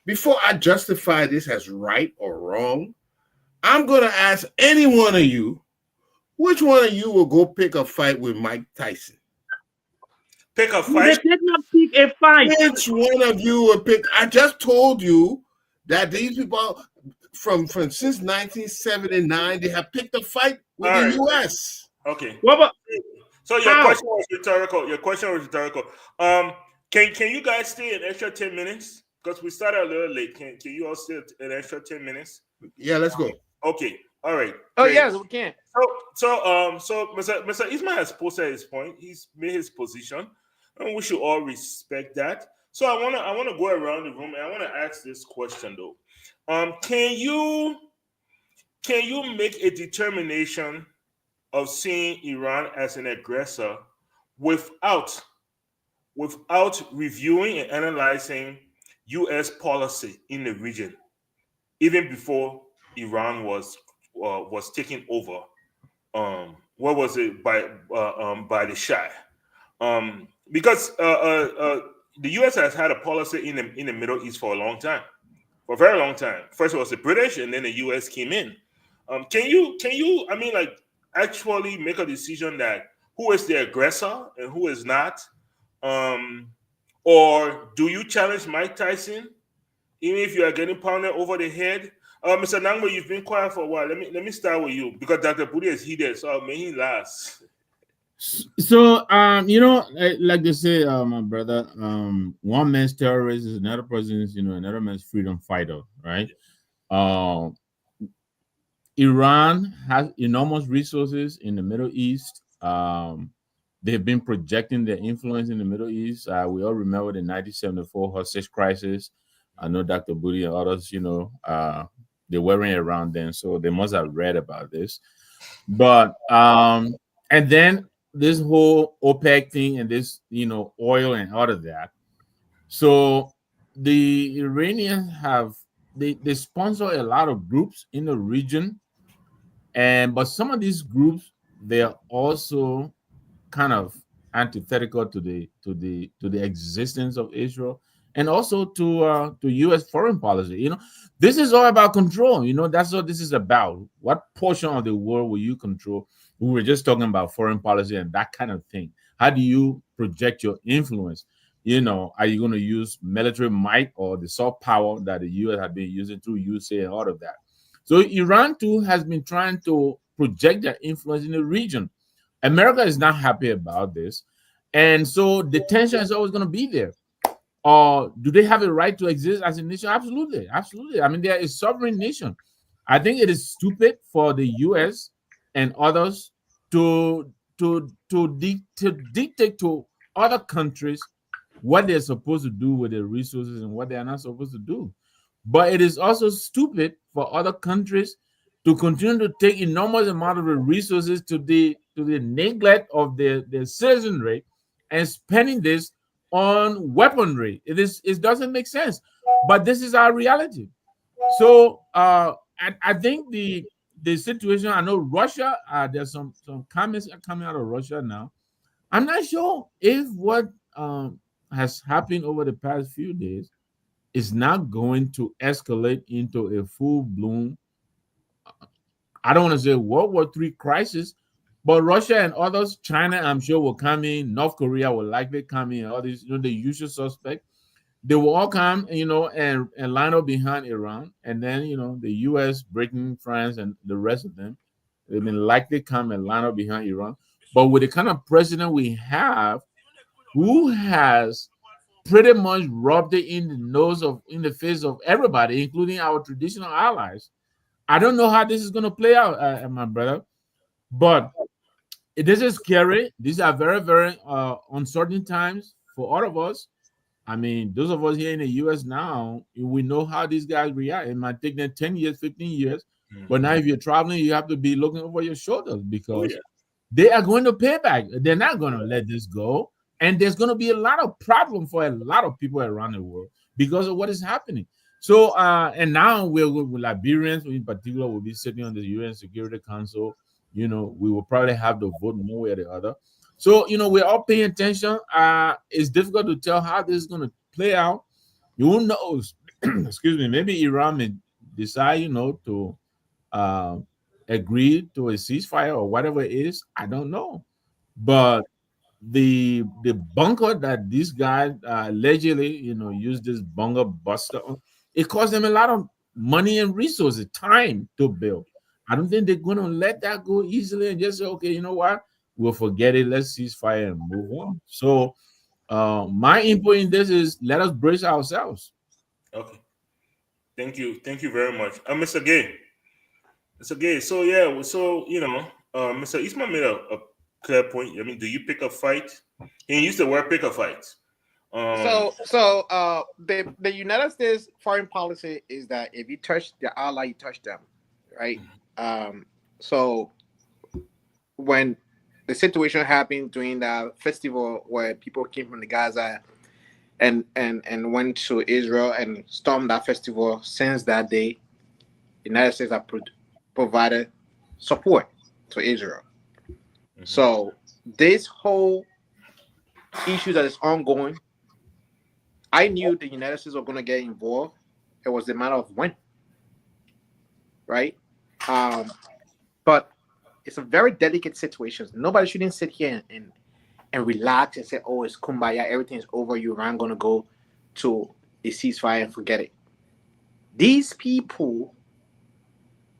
before I justify this as right or wrong, I'm going to ask any one of you, which one of you will go pick a fight with Mike Tyson? Pick a They fight? did not pick a fight. Which one of you will pick? I just told you that these people from since 1979, they have picked a fight with All the right. U.S. Okay. What about So your how? question was rhetorical. Your question was rhetorical. Can you guys stay an extra 10 minutes? Because we started a little late. Can you all stay an extra 10 minutes? Yeah, let's go. Okay. All right. Oh Great. yes, we can. So Mr. Ismail has posted his point. He's made his position, and we should all respect that. So I wanna go around the room and I wanna ask this question though. Can you make a determination of seeing Iran as an aggressor without reviewing and analyzing U.S. policy in the region, even before Iran was taken over? What was it by the Shah? Because the U.S. has had a policy in the Middle East for a long time, for a very long time. First it was the British, and then the U.S. came in. Can you actually make a decision that who is the aggressor and who is not? Or do you challenge Mike Tyson even if you are getting pounded over the head? Mr. Nangbo, you've been quiet for a while. Let me start with you because Dr. Budi is heated, so may he last. So, like they say, my brother, one man's terrorist is another person's, another man's freedom fighter, right? Iran has enormous resources in the Middle East. They've been projecting their influence in the Middle East. We all remember the 1974 hostage crisis. I know Dr. Budi and others, they weren't around then, so they must have read about this. But and then this whole OPEC thing and this, oil and all of that. So the Iranians they sponsor a lot of groups in the region, but some of these groups, they're also kind of antithetical to the existence of Israel and also to U.S. foreign policy. This is all about control. That's what this is about. What portion of the world will you control? We were just talking about foreign policy and that kind of thing. How do you project your influence? Are you going to use military might or the soft power that the U.S. have been using through USA and all of that? So Iran too has been trying to project their influence in the region. America is not happy about this, and so the tension is always going to be there. Do they have a right to exist as a nation? Absolutely, absolutely. I mean, they are a sovereign nation. I think it is stupid for the U.S. and others to dictate to other countries what they're supposed to do with their resources and what they are not supposed to do. But it is also stupid for other countries to continue to take enormous amount of the resources to the neglect of their citizenry and spending this on weaponry. It doesn't make sense, but this is our reality. So I think the situation. I know Russia. There's some comments are coming out of Russia now. I'm not sure if what has happened over the past few days is not going to escalate into a full blown, I don't want to say World War III crisis, but Russia and others, China, I'm sure will come in. North Korea will likely come in. All these, the usual suspect, they will all come, and line up behind Iran, and then the U.S., Britain, France, and the rest of them, they will likely come and line up behind Iran. But with the kind of president we have, who has pretty much rubbed it in the face of everybody, including our traditional allies. I don't know how this is going to play out, my brother, but this is scary. These are very, very uncertain times for all of us. I mean, those of us here in the U.S. now, we know how these guys react. It might take them 10 years, 15 years. But now if you're traveling, you have to be looking over your shoulders because they are going to pay back. They're not going to let this go. And there's going to be a lot of problem for a lot of people around the world because of what is happening. So, and now we're with Liberians in particular will be sitting on the UN Security Council. We will probably have the vote one way or the other. So, we're all paying attention. It's difficult to tell how this is going to play out. Who knows? Excuse me. Maybe Iran may decide, to agree to a ceasefire or whatever it is. I don't know. But the bunker that these guys allegedly use this bunker buster on, it cost them a lot of money and resources, time to build. I don't think they're going to let that go easily and just say, okay, you know what, we'll forget it, let's cease fire and move on. So my input in this is let us brace ourselves. Okay, thank you very much. Mr. Gay, so yeah, so Mr. Eastman made a clear point. I mean, do you pick a fight? He used the word pick a fight. The United States foreign policy is that if you touch the ally, you touch them, right? So when the situation happened during the festival where people came from the Gaza and went to Israel and stormed that festival, since that day, the United States have provided support to Israel. So this whole issue that is ongoing, I knew the United States were going to get involved. It was a matter of when, right? But it's a very delicate situation. Nobody shouldn't sit here and relax and say, oh, it's kumbaya, everything is over, Iran going to go to a ceasefire and forget it. These people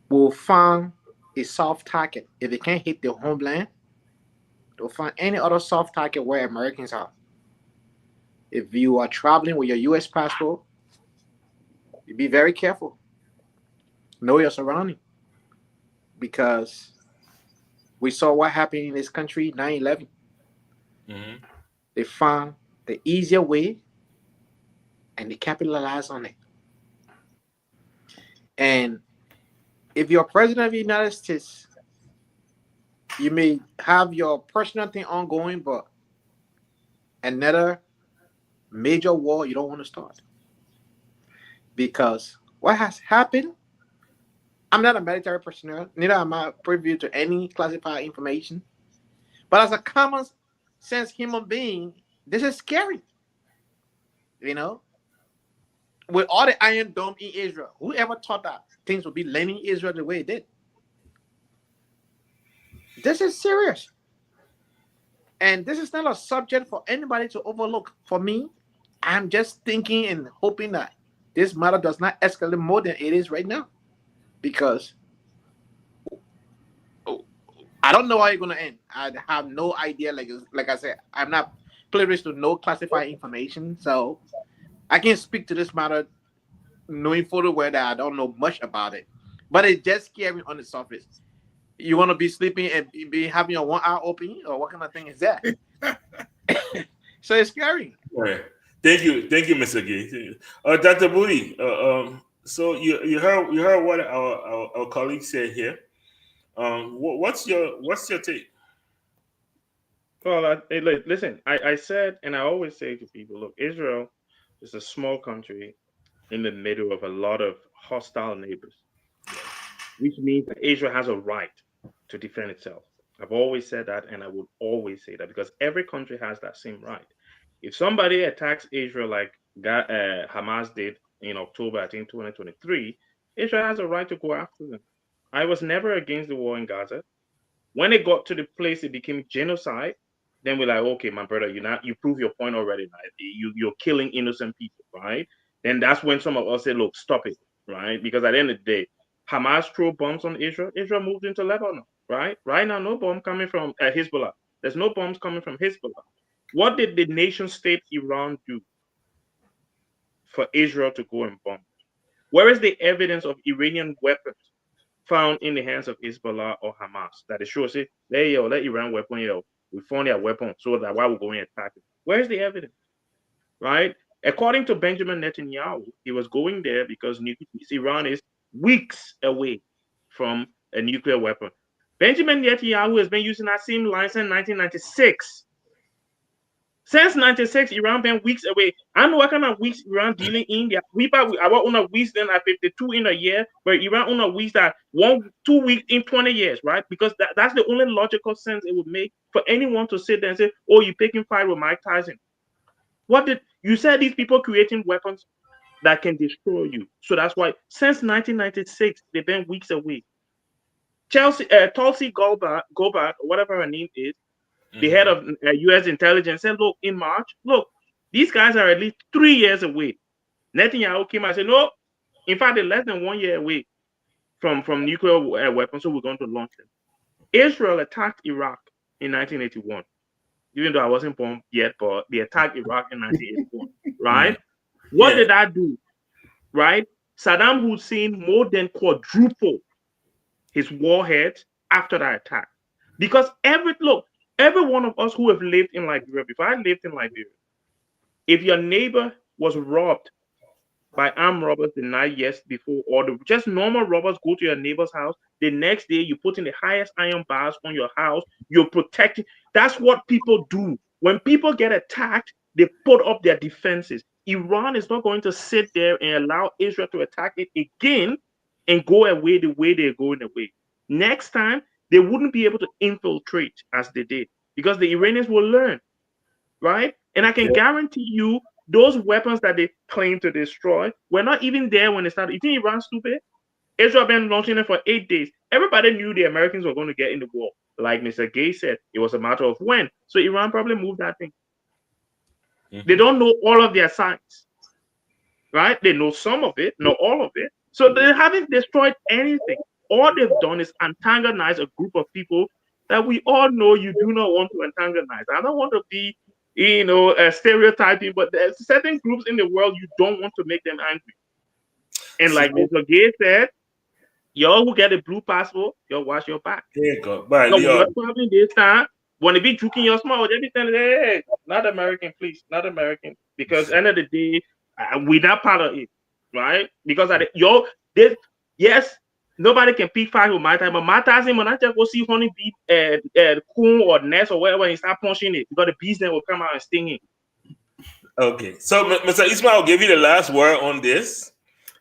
will find a soft target. If they can't hit their homeland, they'll find any other soft target where Americans are. If you are traveling with your U.S. passport, you be very careful. Know your surrounding. Because we saw what happened in this country, 9/11. They found the easier way and they capitalized on it. And if you're president of the United States, you may have your personal thing ongoing, but another major war you don't want to start. Because what has happened, I'm not a military personnel, neither am I privy to any classified information. But as a common sense human being, this is scary. With all the Iron Dome in Israel, whoever thought that things would be landing Israel the way it did? This is serious. And this is not a subject for anybody to overlook. For me, I'm just thinking and hoping that this matter does not escalate more than it is right now. Because I don't know how it's going to end. I have no idea. Like I said, I'm not privileged to know classified information. So I can't speak to this matter knowing fully well that I don't know much about it. But it's just scary on the surface. You want to be sleeping and be having your 1 eye open, or what kind of thing is that? So it's scary. Right. Thank you, Mr. Gay. Dr. Booty. So you heard what our colleague said here. What's your take? Well, listen, I said, and I always say to people, look, Israel is a small country in the middle of a lot of hostile neighbors, which means that Israel has a right to defend itself. I've always said that, and I will always say that because every country has that same right. If somebody attacks Israel like Hamas did in October, I think 2023, Israel has a right to go after them. I was never against the war in Gaza. When it got to the place it became genocide, then we're like, okay, my brother, you prove your point already. Right? You're killing innocent people, right? Then that's when some of us say, look, stop it, right? Because at the end of the day, Hamas threw bombs on Israel. Israel moved into Lebanon, right? Right now, no bomb coming from Hezbollah. There's no bombs coming from Hezbollah. What did the nation state Iran do for Israel to go and bomb? Where is the evidence of Iranian weapons found in the hands of Hezbollah or Hamas that it shows it? Let Iran weapon, we found their weapon, so that why we're going to attack it. Where's the evidence? Right? According to Benjamin Netanyahu, he was going there because Iran is weeks away from a nuclear weapon. Benjamin Netanyahu has been using that same line since 1996. Since 96, Iran been weeks away. I know what kind of weeks Iran dealing in. We our own weeks then at 52 in a year, but Iran on a weeks that 2 weeks in 20 years, right? Because that's the only logical sense it would make for anyone to sit there and say, oh, you're picking fight with Mike Tyson. What did you say? These people creating weapons that can destroy you. So that's why since 1996, they've been weeks away. Tulsi Gabbard, whatever her name is, the head of U.S. intelligence, said, look, in March, look, these guys are at least 3 years away. Netanyahu came out and said, no, in fact, they're less than 1 year away from nuclear weapons, so we're going to launch them. Israel attacked Iraq in 1981. Even though I wasn't born yet, but they attacked Iraq in 1981, right? What did that do, right? Saddam Hussein more than quadrupled his warheads after that attack. Because every one of us who have lived in Liberia, before I lived in Liberia, if your neighbor was robbed by armed robbers the night before, or just normal robbers go to your neighbor's house, the next day you put in the highest iron bars on your house, you're protected. That's what people do. When people get attacked, they put up their defenses. Iran is not going to sit there and allow Israel to attack it again and go away the way they're going away. Next time, they wouldn't be able to infiltrate as they did because the Iranians will learn, right? And I can guarantee you those weapons that they claim to destroy were not even there when they started. You think Iran's stupid? Israel been launching it for 8 days. Everybody knew the Americans were going to get in the war. Like Mr. Gay said, it was a matter of when. So Iran probably moved that thing. They don't know all of their signs, right? They know some of it, not all of it. So they haven't destroyed anything. All they've done is antagonize a group of people that we all know you do not want to antagonize. I don't want to be, stereotyping, but there's certain groups in the world you don't want to make them angry. And like Mr. Gay said, y'all who get a blue passport, y'all watch your back. There you go. But what's happening this time? When they be juking your small, they be telling, hey, not American, please, not American. Because end of the day, we're not part of it, right? Because yes, nobody can pick fight with my time, but my time, when I just go see honey bee, coon or nest or whatever, and start punching it, because the bees then will come out and sting it. Okay, so Mr. Ismail, I'll give you the last word on this.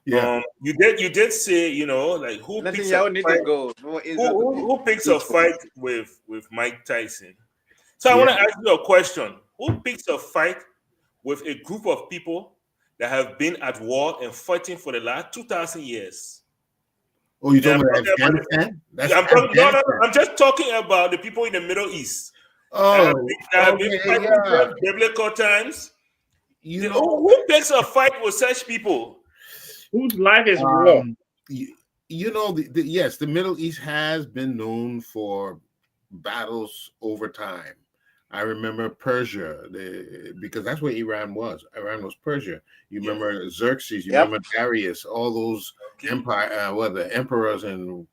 Yeah, you did say, like who picks a fight? Who picks a fight with Mike Tyson? So I want to ask you a question: who picks a fight with a group of people that have been at war and fighting for the last 2,000 years? Oh, you're talking about Afghanistan? I'm just talking about the people in the Middle East. Oh, that have been fighting since biblical times. Who picks a fight with such people? Whose life is war? Yes, the Middle East has been known for battles over time. I remember Persia, because that's where Iran was. Iran was Persia. You remember Xerxes, you remember Darius, all those the emperors and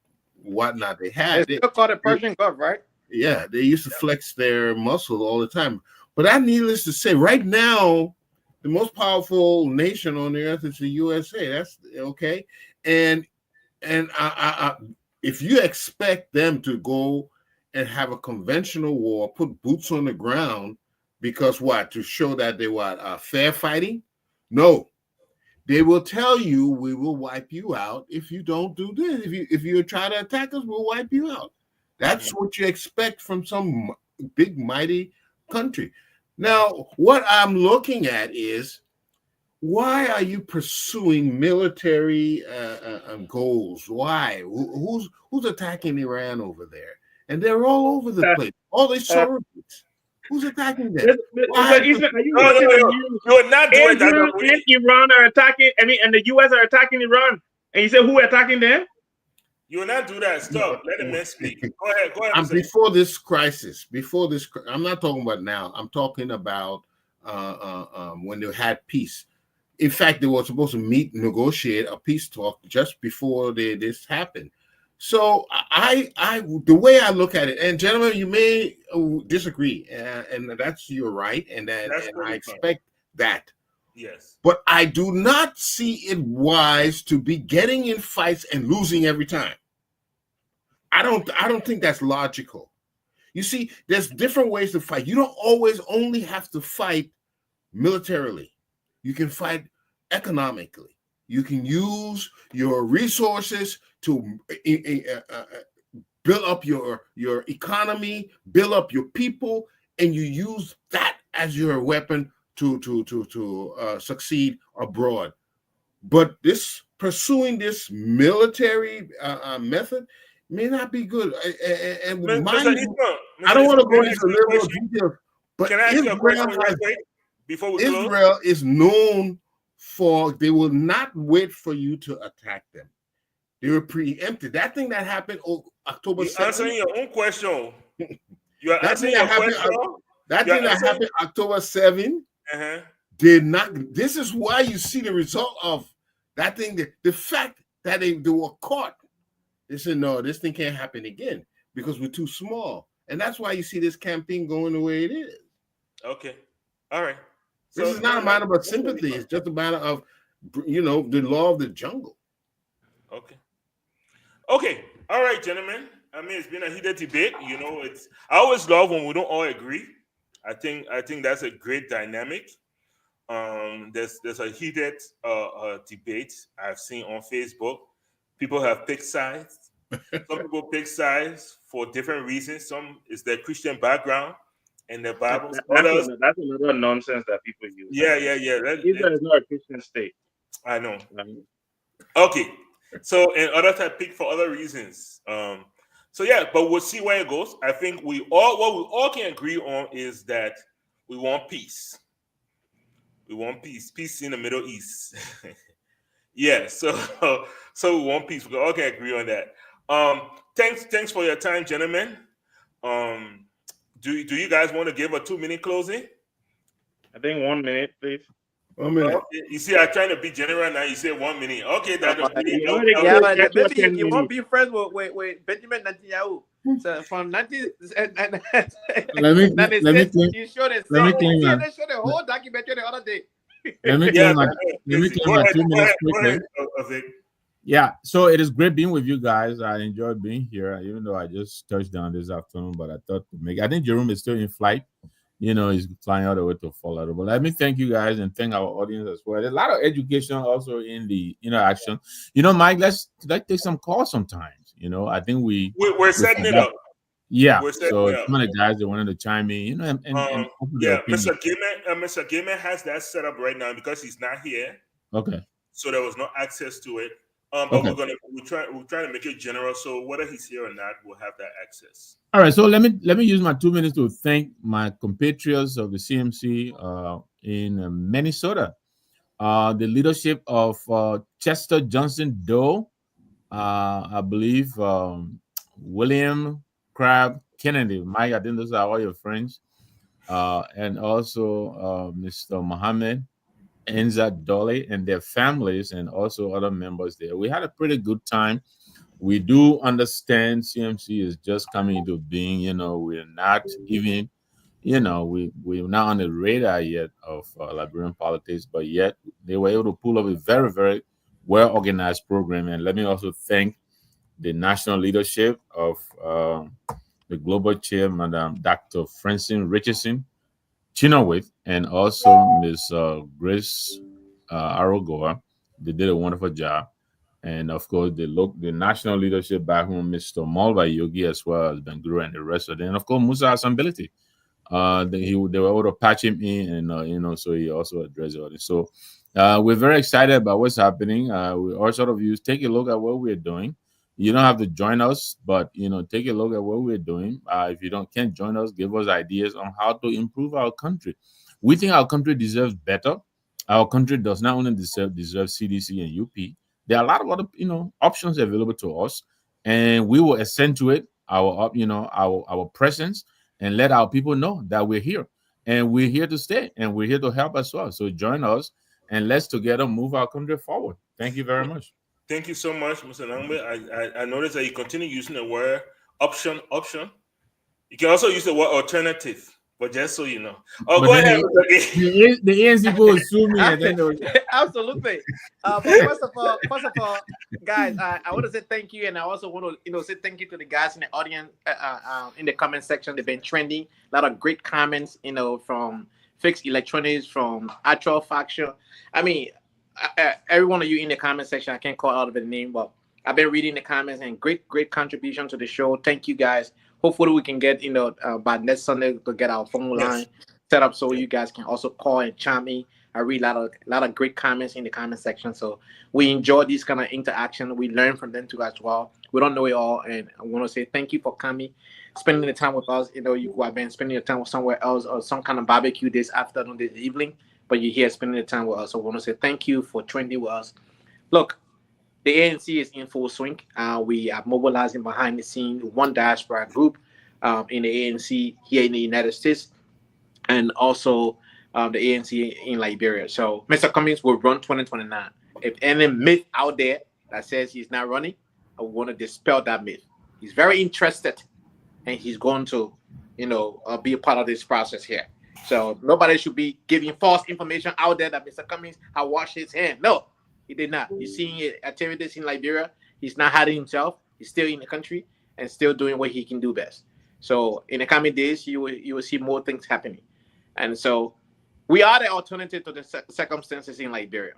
whatnot they had. They still call it Persian Gulf, right? Yeah, they used to flex their muscle all the time. But that needless to say, right now, the most powerful nation on the earth is the USA. That's okay. And I if you expect them to go and have a conventional war, put boots on the ground, because what? To show that they were fair fighting? No. They will tell you, we will wipe you out if you don't do this. If you try to attack us, we'll wipe you out. That's what you expect from some big, mighty country. Now, what I'm looking at is, why are you pursuing military goals? Why? Who's attacking Iran over there? And they're all over the place. All these surrogates. Who's attacking them? But Ismail, are you No, watching no, the no. news? You're not doing that. Israel and Iran are attacking. I mean, and the U.S. are attacking Iran. And you say who are attacking them? You will not do that. Stop. Let the man speak. Go ahead. Go ahead. And before this crisis, I'm not talking about now. I'm talking about when they had peace. In fact, they were supposed to negotiate a peace talk just before this happened. So the way I look at it, and gentlemen, you may disagree, and that's your right, and I expect that. Yes. But I do not see it wise to be getting in fights and losing every time. I don't think that's logical. You see, there's different ways to fight. You don't always only have to fight militarily. You can fight economically. You can use your resources to build up your economy, build up your people, and you use that as your weapon to succeed abroad. But pursuing this military method may not be good. And I don't want to go into liberal details, but can I ask you a question right quick before we close? Israel is known for, they will not wait for you to attack them. They were preempted. That thing that happened October 7th. You're answering your own question. You are answering your question. That thing that happened October 7th did not. This is why you see the result of that thing. The fact that they were caught. They said, no, this thing can't happen again because we're too small. And that's why you see this campaign going the way it is. Okay. All right. This is not a matter of sympathy. It's just a matter of, the law of the jungle. Okay. Okay. All right, gentlemen. I mean, it's been a heated debate. I always love when we don't all agree. I think that's a great dynamic. There's a heated debate I've seen on Facebook. People have picked sides. Some people pick sides for different reasons. Some is their Christian background and their Bible. That's another nonsense that people use. Yeah. Israel is not a Christian state. I know. Okay. So, and others have picked for other reasons. So yeah, but we'll see where it goes. I think what we all can agree on is that we want peace. We want peace. Peace in the Middle East. Yeah, so we want peace. We all can agree on that. Thanks for your time, gentlemen. Do you guys want to give a 2-minute closing? I think 1 minute, please. 1 minute. Okay. You see, I'm trying to be general now. You say 1 minute. Okay, but maybe you won't be friends with Benjamin Netanyahu. So from 19, let me you showed it. They showed the whole documentary the other day. Let me claim my 2 minutes quickly. Yeah, so it is great being with you guys. I enjoyed being here, even though I just touched down this afternoon. But I thought I think Jerome is still in flight. He's flying all the way to Florida. But let me thank you guys and thank our audience as well. There's a lot of education also in the interaction. Mike, let's take some calls sometimes. I think we're setting it up. Yeah, so some of the guys that wanted to chime in, Mr. Gaiman has that set up right now because he's not here. Okay. So there was no access to it. But we're trying to make it general. So whether he's here or not, we'll have that access. All right. So let me use my 2 minutes to thank my compatriots of the CMC in Minnesota. The leadership of Chester Johnson Doe, I believe William Crab Kennedy. Mike, I think those are all your friends. And also Mr. Mohammed Enza Dolly and their families and also other members there. We had a pretty good time. We do understand CMC is just coming into being. We're not even, we're not on the radar yet of Liberian politics, but yet they were able to pull up a very, very well-organized program. And let me also thank the national leadership of the global chair, Madam Dr. Francine Richardson Chinowith, and also Ms. Grace Arogoa. They did a wonderful job. And of course, the national leadership back home, Mr. Malva Yogi, as well as Benguru and the rest of them. And of course, Musa Asambili. They were able to patch him in, and so he also addressed all this. So we're very excited about what's happening. We all sort of take a look at what we're doing. You don't have to join us, but take a look at what we're doing. If you can't join us, give us ideas on how to improve our country. We think our country deserves better. Our country does not only deserve CDC and UP. There are a lot of other options available to us, and we will accentuate our presence and let our people know that we're here and we're here to stay and we're here to help as well. So join us and let's together move our country forward. Thank you very much. Thank you so much, Mr. Langbe. I noticed that you continue using the word option. You can also use the word alternative, but just so you know. Oh, go ahead. The ANC people will sue me. Absolutely. But first of all, guys, I want to say thank you, and I also want to say thank you to the guys in the audience, in the comment section. They've been trending. A lot of great comments, from Fixed Electronics, from Actual Faction. I mean, every one of you in the comment section, I can't call out of the name, but I've been reading the comments and great contribution to the show. Thank you guys. Hopefully we can get by next Sunday to get our phone line set up so you guys can also call and chime in. I read a lot of great comments in the comment section, so we enjoy this kind of interaction. We learn from them too as well. We don't know it all, and I want to say thank you for coming, spending the time with us. You have been spending your time with somewhere else or some kind of barbecue this afternoon, this evening, but you're here spending the time with us. So I want to say thank you for trending with us. Look, the ANC is in full swing. We are mobilizing behind the scene one diaspora group in the ANC here in the United States, and also the ANC in Liberia. So Mr. Cummings will run 2029. If any myth out there that says he's not running, I want to dispel that myth. He's very interested, and he's going to, be a part of this process here. So nobody should be giving false information out there that Mr. Cummings has washed his hand. No, he did not. You're seeing activities in Liberia. He's not hiding himself. He's still in the country and still doing what he can do best. So in the coming days, you will see more things happening. And so we are the alternative to the circumstances in Liberia.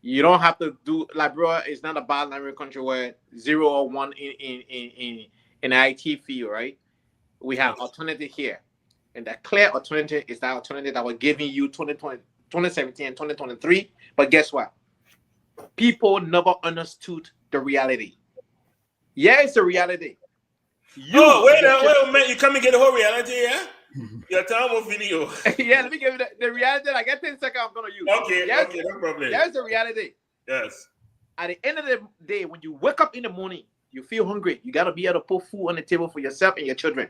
You don't have to do. Liberia is not a binary country where 0 or 1 in the IT field, right? We have alternative here. And that clear alternative is that alternative that we're giving you 2017 and 2023. But guess what? People never understood the reality. Yeah, it's a reality. Wait a minute. You come and get the whole reality, yeah? Your time of video. Yeah, let me give you the reality. I got 10 seconds I'm going to use. Okay, no problem. There's the reality. Yes. At the end of the day, when you wake up in the morning, you feel hungry. You got to be able to put food on the table for yourself and your children.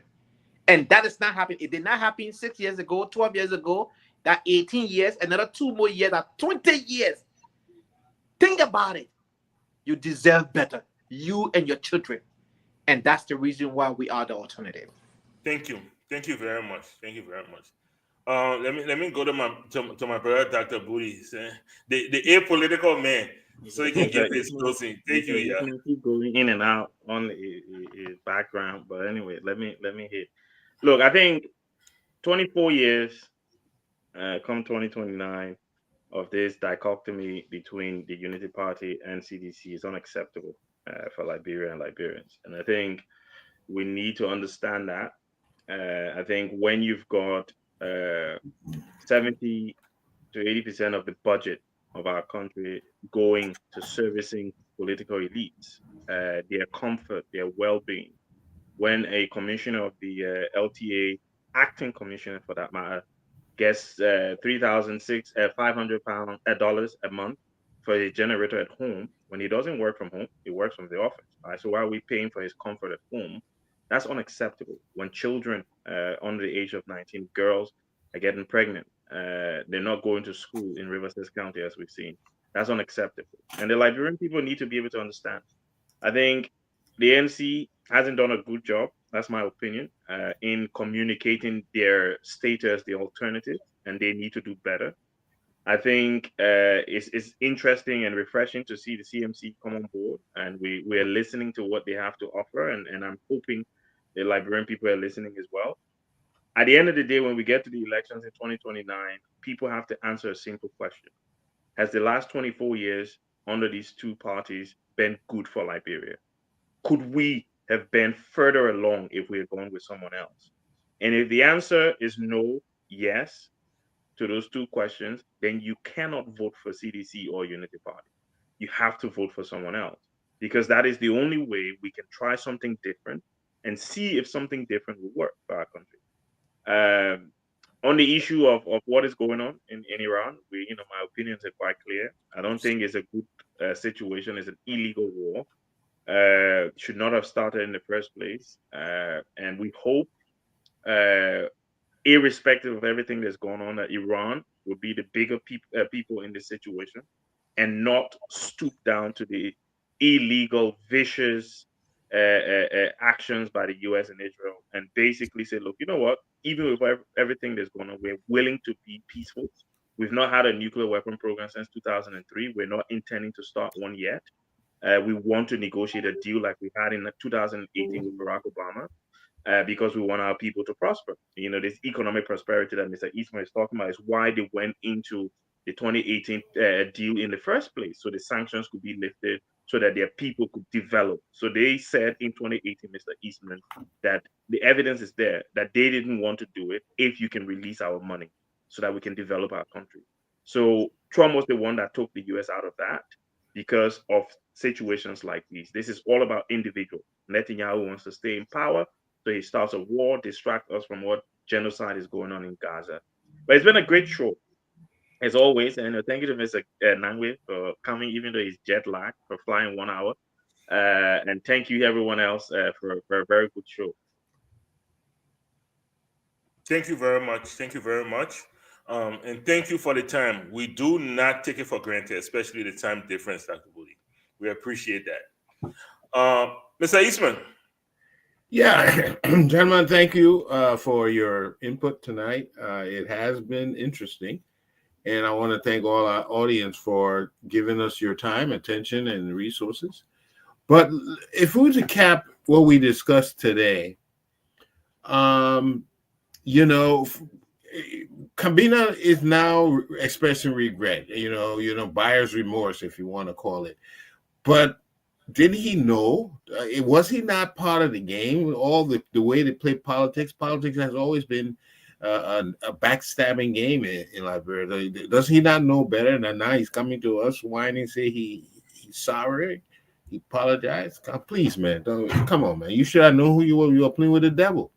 And that is not happening. It did not happen 6 years ago, 12 years ago, that 18 years, another 2 more years, that 20 years. Think about it. You deserve better. You and your children. And that's the reason why we are the alternative. Thank you. Thank you very much. Thank you very much. Let me go to my brother, Dr. Booty, the apolitical man, so he can give his closing. Thank you. Yeah. Keep going in and out on his background, but anyway, let me hit. Look, I think 24 years, come 2029, of this dichotomy between the Unity Party and CDC is unacceptable for Liberia and Liberians, and I think we need to understand that. I think when you've got 70 to 80% of the budget of our country going to servicing political elites, their comfort, their well-being, when a commissioner of the LTA, acting commissioner for that matter, gets $3,500 a month for a generator at home, when he doesn't work from home, he works from the office. Right? So why are we paying for his comfort at home? That's unacceptable. When children under the age of 19, girls are getting pregnant, they're not going to school in River Cess County, as we've seen. That's unacceptable. And the Liberian people need to be able to understand. I think the ANC hasn't done a good job, that's my opinion, in communicating their status, the alternative, and they need to do better. I think it's interesting and refreshing to see the CMC come on board, and we're listening to what they have to offer, and I'm hoping the Liberian people are listening as well. At the end of the day, when we get to the elections in 2029, people have to answer a simple question. Has the last 24 years under these two parties been good for Liberia? Could we have been further along if we had gone with someone else? And if the answer is no, yes, to those two questions, then you cannot vote for CDC or Unity Party. You have to vote for someone else because that is the only way we can try something different and see if something different will work for our country. On the issue of what is going on in Iran, my opinions are quite clear. I don't think it's a good situation. It's an illegal war. Should not have started in the first place. And we hope, irrespective of everything that's going on, that Iran will be the bigger people in this situation and not stoop down to the illegal, vicious actions by the US and Israel and basically say, look, you know what? Even with everything that's going on, we're willing to be peaceful. We've not had a nuclear weapon program since 2003. We're not intending to start one yet. We want to negotiate a deal like we had in 2018 with Barack Obama. Because we want our people to prosper. This economic prosperity that Mr. Eastman is talking about is why they went into the 2018 deal in the first place, so the sanctions could be lifted so that their people could develop. So they said in 2018, Mr. Eastman, that the evidence is there that they didn't want to do it if you can release our money so that we can develop our country. So Trump was the one that took the US out of that because of situations like these. This is all about individual. Netanyahu wants to stay in power. So he starts a war, distract us from what genocide is going on in Gaza. But it's been a great show, as always. And thank you to Mr. Nangwe for coming, even though he's jet lagged, for flying 1 hour. And thank you, everyone else, for a very good show. Thank you very much. Thank you very much. And thank you for the time. We do not take it for granted, especially the time difference, Dr. Budi. We appreciate that. Mr. Eastman. Yeah, gentlemen, thank you for your input tonight. It has been interesting. And I want to thank all our audience for giving us your time, attention, and resources. But if we were to cap what we discussed today, Kabina is now expressing regret, buyer's remorse, if you want to call it. But did he know? Was he not part of the game? All the way they play politics. Politics has always been a backstabbing game in Liberia. Does he not know better? And now he's coming to us whining, say he's sorry, he apologized. God, please, man, come on, man. You should have known who you were. You were playing with the devil.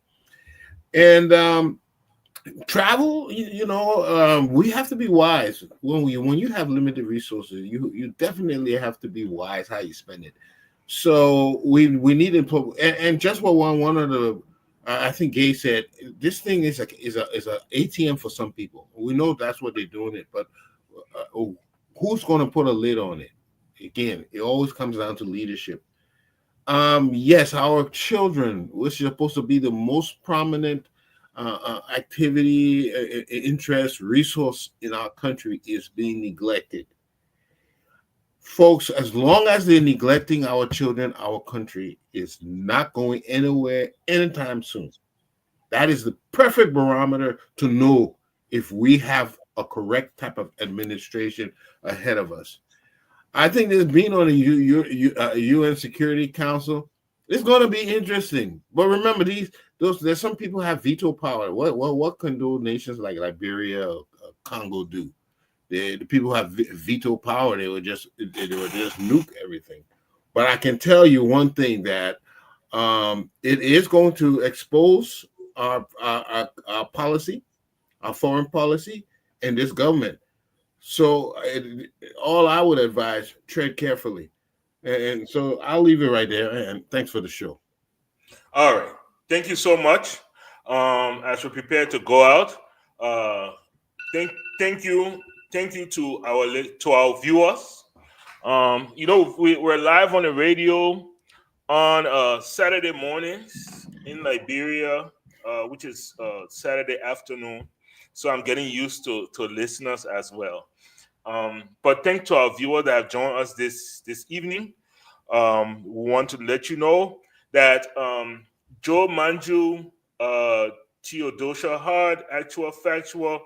And travel, we have to be wise when you have limited resources. You definitely have to be wise how you spend it. So we need to and just what one of the I think Gay said, this thing is a ATM for some people. We know that's what they're doing it, but who's going to put a lid on it? Again, it always comes down to leadership. Yes, our children, which is supposed to be the most prominent activity, interest, resource in our country, is being neglected. Folks, as long as they're neglecting our children, our country is not going anywhere anytime soon. That is the perfect barometer to know if we have a correct type of administration ahead of us. I think this being on the UN Security Council, it's going to be interesting. But remember, there's some people have veto power. What can those nations like Liberia or Congo do? The people have veto power. They would just nuke everything. But I can tell you one thing, that it is going to expose our policy, our foreign policy, and this government. So all I would advise, tread carefully. And so I'll leave it right there. And thanks for the show. All right. Thank you so much. As we're prepared to go out, thank you to our viewers. We're live on the radio on Saturday mornings in Liberia, which is Saturday afternoon. So I'm getting used to listeners as well. But thanks to our viewers that have joined us this evening. We want to let you know that Joe Manju, Theodosia Hard, Actual Factual.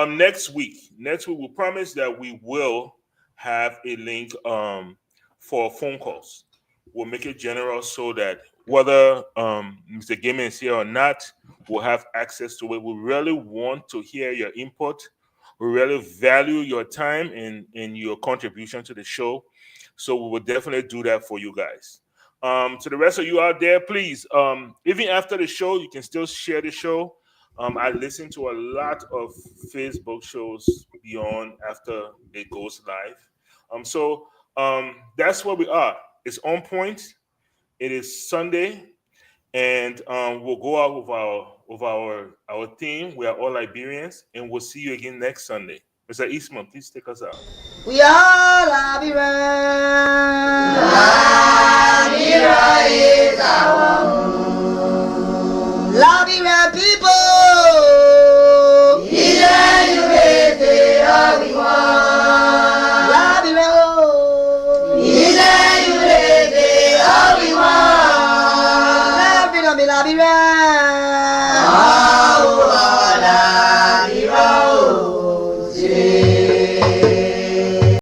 Next week we promise that we will have a link for phone calls. We'll make it general so that whether Mr. Gaiman is here or not, we'll have access to it. We really want to hear your input. We really value your time and your contribution to the show. So we will definitely do that for you guys. To the rest of you out there, please, even after the show, you can still share the show. I listen to a lot of Facebook shows beyond after it goes live. That's where we are. It's on point. It is Sunday, and we'll go out with our theme. We are all Liberians, and we'll see you again next Sunday. Mr. Eastman, please take us out. We are Liberians.